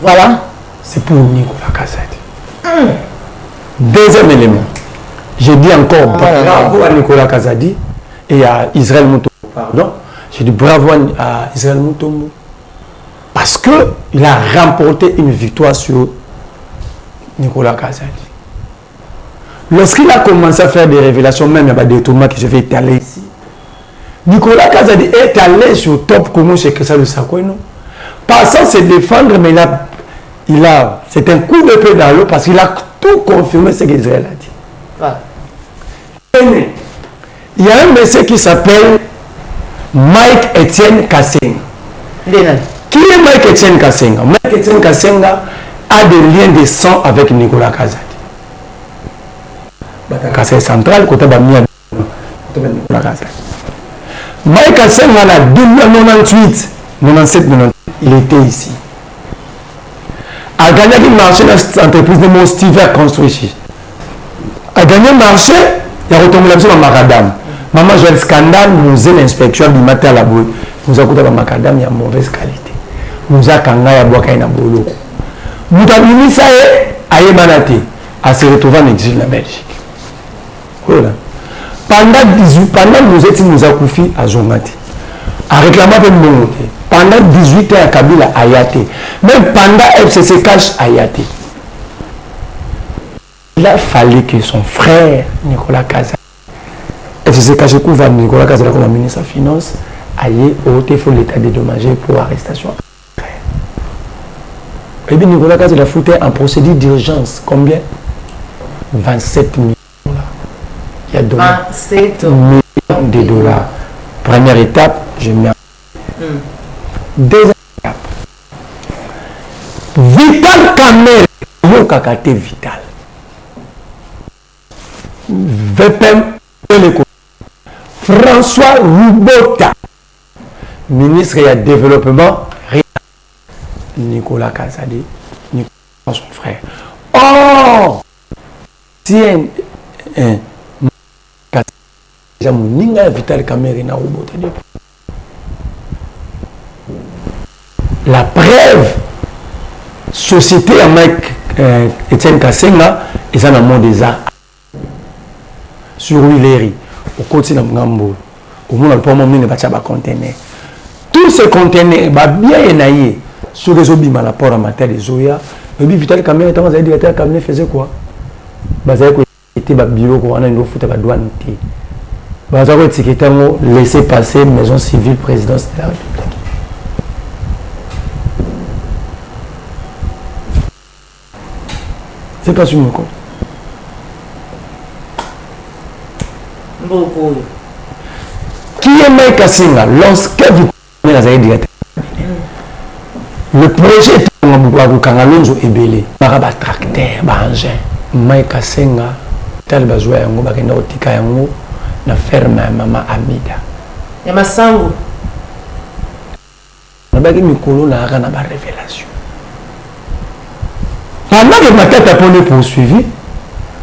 voilà. C'est pour Nicolas Kazadi. Deuxième élément. Je dis encore bravo à Nicolas Kazadi et à Israël Moutombo. Pardon. Je dis bravo à Israël Moutombo. Parce qu'il a remporté une victoire sur Nicolas Kazadi. Lorsqu'il a commencé à faire des révélations, même il y a des tournois que je vais étaler ici, Nicolas Kazadi est allé sur top comme chez Kessa de Sakoino. Pas sans se défendre, mais c'est un coup d'épée dans l'eau parce qu'il a tout confirmé ce qu'Israël a dit. Ouais. Il y a un monsieur qui s'appelle Mike Etienne Kassenga. Qui est Mike Etienne Kassenga? Mike Etienne Kassenga a des liens de sang avec Nicolas Kazadi. Kassenga central, côté de Nicolas Kazadi. Mike Kassenga, en 1998, 97, 98, il était ici. A gagné le marché dans cette entreprise de mon Steve Construction. A gagné le marché, il y a retombé là-dessus dans Macadam. Maman, j'ai un scandale, nous avons l'inspection du matin à la boue. Nous avons écouté Macadam, il y a mauvaise qualité. Nous avons Kanga, il y a Boakaina Bolo. Nous avons mis ça à Yebanate, à se retrouver en exil en Belgique. Voilà. Pendant nous étions nous accoufi à Zongati. À réclamer pour nous. Pendant 18 ans à Kabila à Yaté. Même pendant FCC Cash à Yaté. Il a fallu que son frère Nicolas Kazadi, FCC Cash couvre Nicolas Kazadi comme ministre des Finances, aille au faut l'état dédommagé pour arrestation. Et bien Nicolas Kazadi a foutu en procédure d'urgence. Combien? 27 millions de dollars. Il y a donné 27 millions de dollars. Première étape, je mets. Deuxième étape. Vital Kamer, mon kakate vital. VPM François Rubota, ministre du développement, Nicolas Kazadi, Nicolas son frère. Oh, tiens, déjà mon ninga Vital Kamer na Rubota. La preuve, société à Mike Etienne Kassenga, et ça dans le monde des arts. Sur Willery, au côté de Mgambo, au monde pour moi, il n'y a pas de conteneur. Tous ces conteneurs, bien énaillés, sur les obis, la porte en matière des Zoya, le but Vital Kamer, quand vous avez dit que Kamer faisait quoi? Vous avez été au bureau, on a une autre à la douane. Vous avez étiqueté laisser passer maison civile, présidence de la République. C'est pas sur mon compte. Qui est Mike Kassenga? Lorsque vous avez dit le projet est belé. Maraba tracteur, engin. Mike Kassenga, tel besoin yango bakenda otika yango na ferme ya mama Amida. Ya masango. Na baki mikolo na aka na ba révélation. Pendant que ma tête a poursuivi,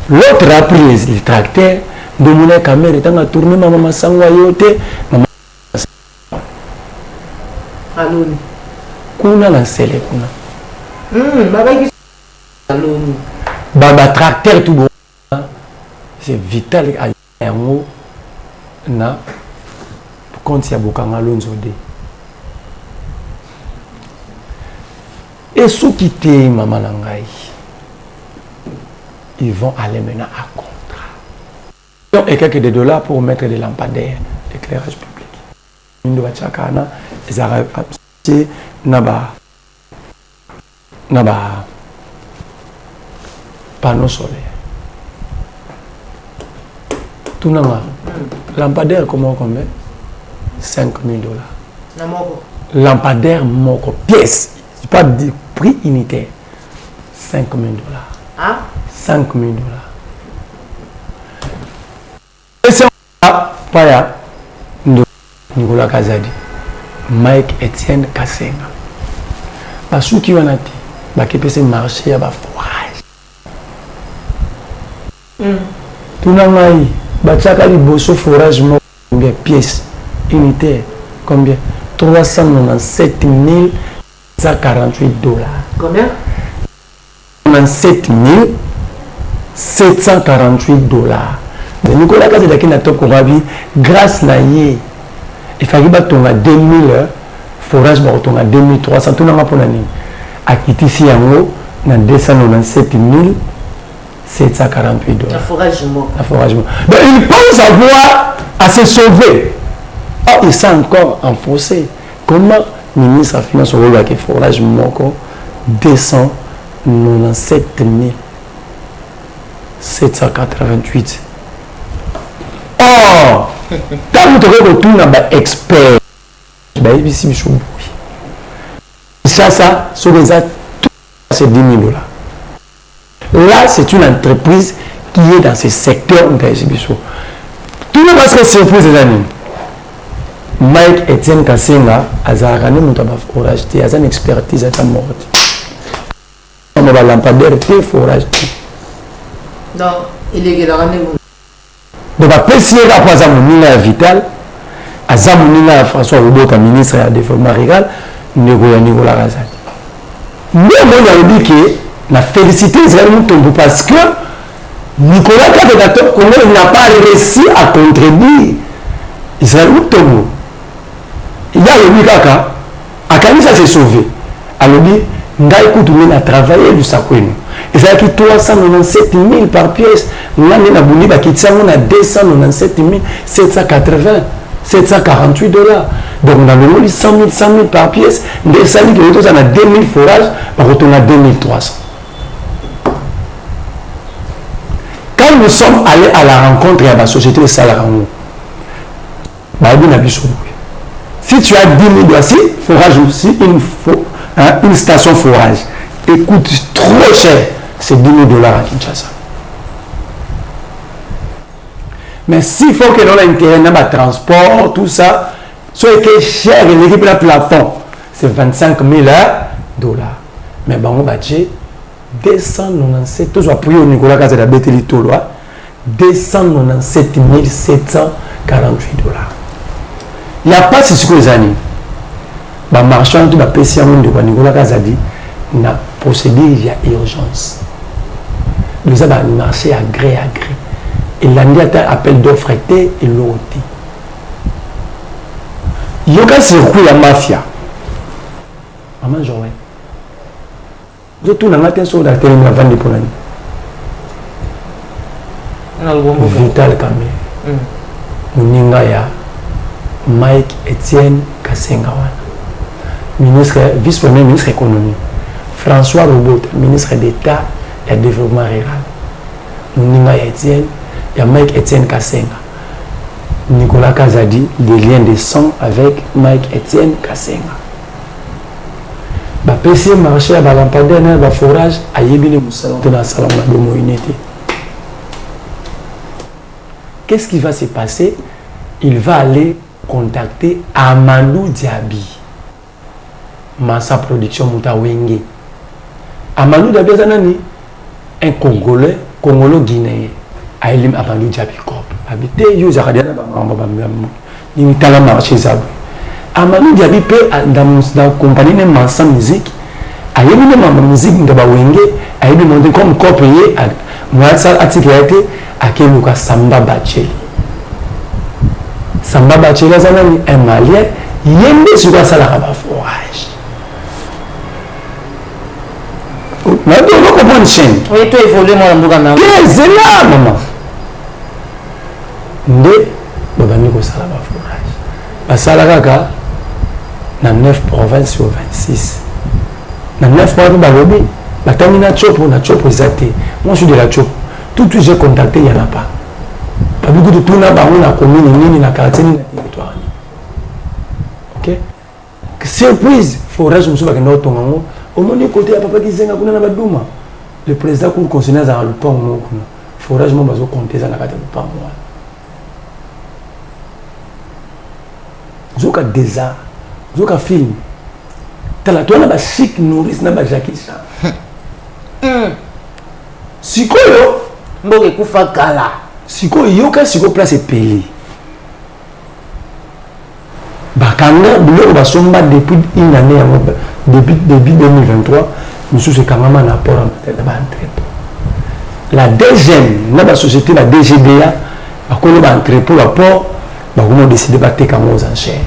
l'autre a pris les tracteurs, de mon caméra est en tourné maman sangwa yote maman aloni kuna lancele kuna baba qui aloni baba tracteur tout bon c'est vital à yango na compte ya bokanga lonzo de et ceux qui t'aiment maman nangai ils vont aller maintenant à contrat et quelques $, pour mettre des lampadaires d'éclairage public une de chakana ils arrivent naba panneau solaire tout nama lampadaire comment combien $5 000 lampadaire moko pièce c'est pas du prix unitaire $5 000 ah $5 000 et c'est pas Nicolas Kazadi Mike Etienne Kasenga parce qui on a dit bah qui peut se marcher à bas forage tout n'amaï bah chaque liboso forage mo combien pièces unitaire combien $397 748 combien 97 748 de Nicolas Kazadi qui n'a pas courabi grâce na ye il fallait que tu aies 2000 forages, tu as 2300, tout le monde a quitté ici en haut, dans 297 748 $. Forage mort. Donc il pense avoir à se sauver. Oh, il s'est encore enfoncé. Comment le ministre des Finances a avec forage mort 297 788. Oh! Quand tu retournes à l'expert, ça, c'est $10 000. Là, c'est une entreprise qui est dans ce secteur d'exhibition. Tout le monde est surpris, les amis. Mike Etienne Kasenga, Azarane Moutaba Forage, il a une expertise à ta mort. On va lampadaire, il forage. Non, il est rendez-vous. Donc, après, si il y a un vital, à Zamounina, François Roubot, ministre de développement rural, Nicolas Kazadi. Mais moi, je dis que la félicité Israël Moutombo parce que Nicolas Kazadi, il n'a pas réussi à contribuer. Israël Moutombo. Il y a le Mikaka, à Kanisa s'est sauvé. Alors, il a travaillé du Sakouino. Et ça a été 397 000 par pièce. Nous avons 297 748 $. Donc, on a donné 100 000 par pièce. Des salles qui ont 2000 forages, par contre, on a 2300. Quand nous sommes allés à la rencontre de la société de Salaramou, si tu as 10 000 dossiers, forage aussi, une station forage, et coûte trop cher, c'est $10 000 à Kinshasa. Mais s'il faut que l'on ait intérêt dans le transport, tout ça, ce qui est cher, l'équipe de plafond, c'est $25 000. Mais bon, on va dire 297, tout ça pour Nicolas Kazadi Beteli Toloa, 297 748 $. Il n'y a pas ce que les années. Les marchands de la PCA de Nicolas Kazadi n'a procédé, il y a urgence. Nous avons un marché à gré à gré. Et l'année appel d'offres était et l'autre. Il y a un circuit la mafia. Maman Joël. Vous êtes tout dans la tête sur la télé, la vente pour l'année. Vital Kamé. Muningaya. Mike Etienne Kasenga. Vice-premier ministre économie. François Roubot, ministre d'État et développement rural. Muningaya Etienne. Il y a Mike Etienne Kasenga. Nicolas Kazadi, des liens de sang avec Mike Etienne Kasenga. PC marché à lampadaire na forage à yebile musala dans la salon de moinité. Qu'est-ce qui va se passer? Il va aller contacter Amadou Diaby. Massa Production Moutawenge. Amadou Diaby, un Congolais, Congolo-Guinéen. Aïlim Amadou Diaby Corp. habité yo zaradia na bango ni tala marché ça amani diabi pe dans compagnie de Mansa Musique ayebi ne mama musique ndaba wenge ayebi monter comme copier moi ça article a été akeluka Samba Bacheli azana ni un malien yende sur ça la forage mais tu veux comprendre chaîne oui tu évoluer moi mbuga na c'est là maman nde babani ko sala ba forage basala kaka na 9 provinces sur 26 na 9 provinces balobi batami na chopo ezate moi je suis de la chopo tout j'ai contacté il y en a pas beaucoup de tout na bango na commune nini na quartier ni na territoire OK surprise forage musu ba kendo tongango au monde côté ya papa kizenga kuna na baduma le président cour constitutionnel za le pont mo kuna forage mo bazo compter za na kata le pont mo zoka déjà zoka film tala to na ba chic nourrice na ba Jackie Chan sikoyo mboke kufa kala sikoyo yoka siko place peli bakanga biloko basomba depuis une année depuis 2023 nous sommes quand même en apport en entrepôt la deuxième na ba société la DGDA bakolo ba entrepôt rapport bakomo décider bateka aux enchères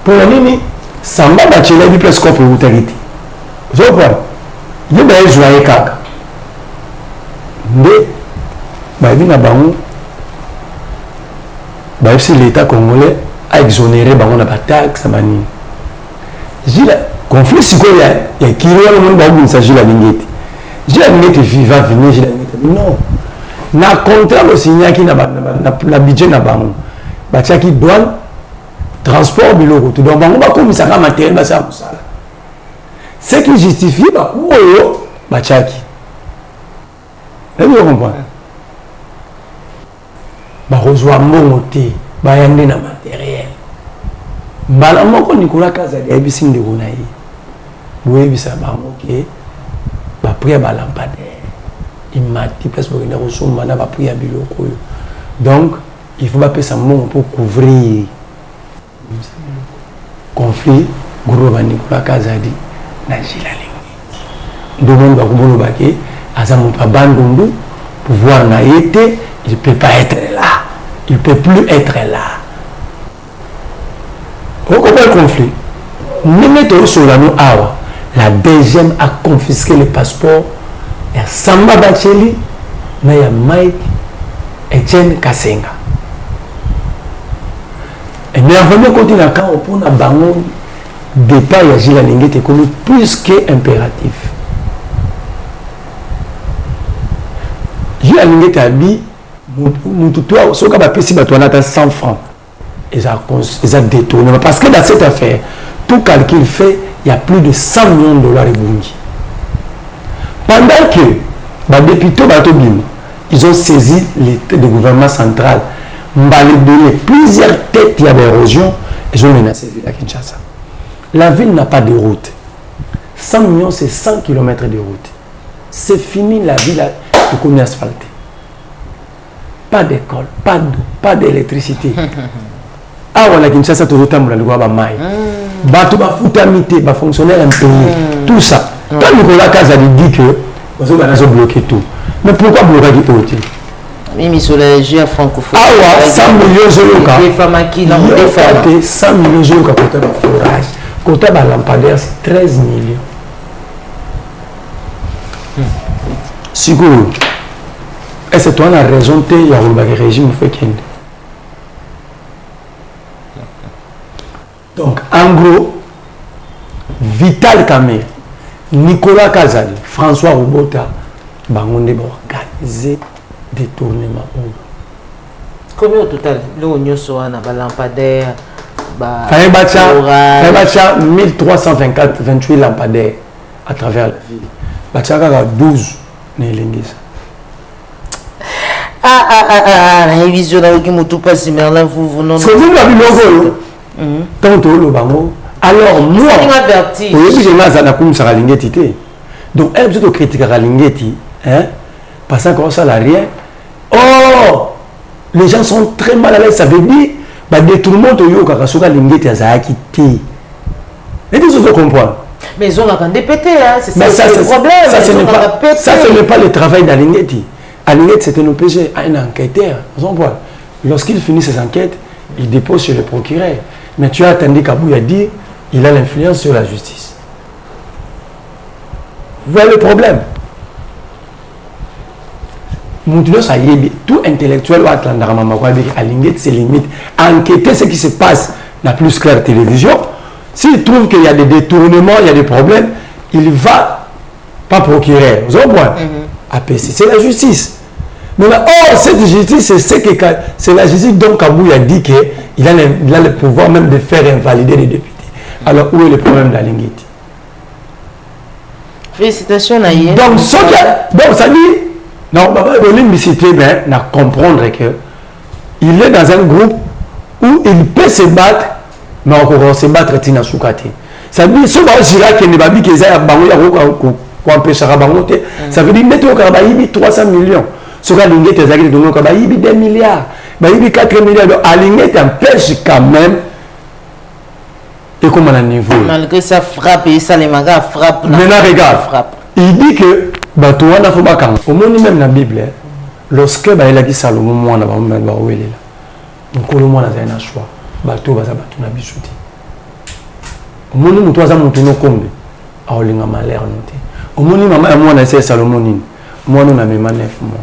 pour la nini Samba Bacheli bi presque pour utilité je vois il ba joyer kaka nde ba bi na bango ba si l'état congolais a exonéré bango na ba taxe mani jila conflit siko ya kilo le monde ba bu s'agit la lingeti jila lingeti vivant venir jila lingeti non na contrat le signé qui na budget na bango ba tiaki douane transport biloko tout donc bango ba komisa ka matériel ba sa musala ce qui justifie ba oyo ba tiaki vous comprenez ba rejoindre mbongo te ba yande na matériel mbala moko Nicolas Kazadi abisi ndeko na ye boye bisa bango ke ba priya ba lampadaire il m'a dit place pour une ressource mana ba priya biloko donc il faut pas payer mbongo pour couvrir conflit groupe ba Nicolas Kazadi na Jilalingi demande ba kubono ba ke azamu pa bandundu pouvoir na été il peut pas être là il peut plus être là au conflit Nemeto Solano Awa la deuxième a confisqué le passeport ya Samba Bacheli na ya Mike Etienne Kasenga et mais avant de continuer quand on a bango départ ya Jilalingi était comme plus que impératif Jilalingi était habillé mututua soka ba pesi ba toana 100 francs ils a détourné parce que dans cette affaire tout calcul fait il y a plus de 100 millions de dollars ebungi pendant que ba députés ba tobima ils ont saisi le gouvernement central mbali donné plusieurs têtes il y a d'érosion ils ont menacé la ville à Kinshasa la ville n'a pas de route 100 millions c'est 100 km de route c'est fini la ville de commune asphaltée pas d'école, pas d'eau, pas d'électricité. Ah voilà, Kinshasa tout le temps le droit ba mai. Bato ba futamité, ba fonctionnaire un pays, tout ça. Quand Nicolas Kazadi dit que on va bloquer tout. Mais pourquoi bloquer du côté? Mimi sur les jeux francophones. Ah ouais, 100 millions de euros. Les femmes qui n'ont pas fait 100 millions de euros côté ba forage. Côté ba lampadaire c'est 13 millions. Siguro. Et c'est toi la raison que il y a le régime fait qu'il. Donc en gros Vital Kamerhe, Nicolas Kazadi, François Robota bangonde ba organiser détournement. Combien au total l'union soit na ba lampadaire ba Fayebacha 1324 28 lampadaires à travers la ville. Bachaka 12 ne lingisa. La vision avec Moutou Passi Merlin vous non. C'est vous l'avez logo. Tant le bango. Alors moi, oui, je n'ai pas comme ça lingeti. Donc elle plutôt critique à lingeti, hein? parce qu'on ça n'a rien. Oh, les gens sont très mal à l'aise. Ça veut dire, bah, détournement de yo kakasoka lingeti azaki ti. Et tout ça, comprendre. Mais ils ont la grande pété, hein. C'est ça, ça le problème. Ça, ce n'est pas le travail d'Alingeti. Alingeti, c'est un OPG, un enquêteur. Lorsqu'il finit ses enquêtes, il dépose chez le procureur. Mais tu as attendu Kabou a dit, il a l'influence sur la justice. Voilà le problème. Tout intellectuel c'est limite. Enquêter ce qui se passe dans plus claire télévision. S'il trouve qu'il y a des détournements, il y a des problèmes, il va pas procurer. Vous voyez, APC, c'est la justice. Maintenant, cette justice, c'est la justice dont Kabou a dit qu'il a le pouvoir même de faire invalider les députés. Alors, où est le problème d'Alingeti? Félicitations, Naïe. Donc, ça dit, non, mais on a comprendre qu'il est dans un groupe où il peut se battre, mais on se battre à Soukati. Ça veut dire, si on ne va pas dire ça veut dire que 300 millions. Ce qu'on a dit, 2 milliards, 4 milliards. Donc, Alingeti empêche quand même. Et comment on niveau. Malgré ça frappe et ça les magas frappe. Maintenant, regarde. Il dit que Batouana faut pas quand. Au moins même dans la Bible, lorsque il a dit Salomon, moi on a pas où il est là. Donc le monde a un choix. Bateau va na bisouti. Au moins nous toi ça monter nos combe. A olinga malheur noté. Au moins maman moi na c'est Salomon ni. Moi nous na même 9 mois.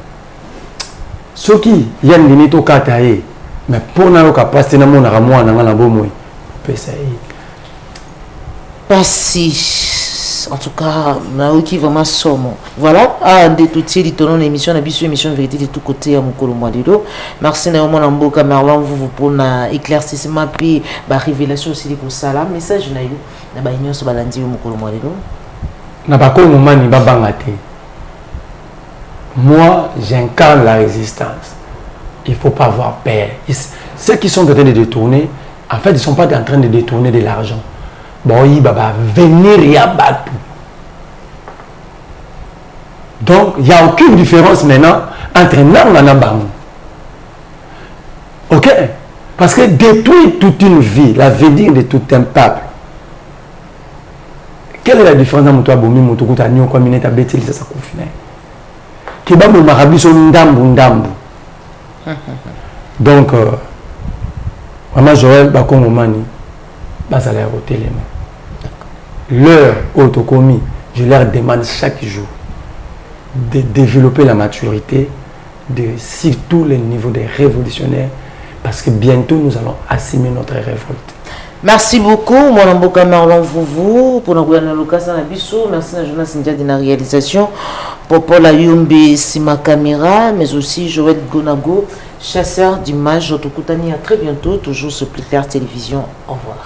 Ce qui y a une to katae. Mais pour na ka passer na mon na moi na bomo. Pesa yi. Merci. En tout cas, Naoki vraiment somme. Voilà, à des tout les tenons l'émission, la émission vérité de tous côtés à Mokolo Mwadilo. Merci Naomo Namboka Merwan vous pour na éclaircissement puis ba révélation aussi pour ça là. Message na yo na ba union so balandi Mokolo Mwadilo. Na ba ko mani ba bangate. Moi, j'incarne la résistance. Il faut pas avoir peur. Ceux qui sont en train de détourner, en fait, ils sont pas en train de détourner de l'argent. Bon, il va venir et abattre. Donc, il n'y a aucune différence maintenant entre Nang et Nabang. Ok? Parce que détruire toute une vie, l'avenir de tout un peuple. Quelle est la différence entre toi, Bomi, Moutoukouta, Nyon, Kwamine, Tabeti, ça confine? Kibambo, Marabi, son ndambu. Donc, Maman Joël, Bakongo Mani, Bazala Rotelema. Leur autocommis, je leur demande chaque jour de développer la maturité de tous les niveaux des révolutionnaires parce que bientôt nous allons assumer notre révolte. Merci beaucoup, mon amboka Merlon Vouvou, pour nous avoir l'occasion à Bissou. Merci à Jonas India de la réalisation, pour Paul Ayumbe Sima Caméra, mais aussi Joël Gonago, chasseur d'images. À très bientôt, toujours sur Plus Clair Télévision. Au revoir.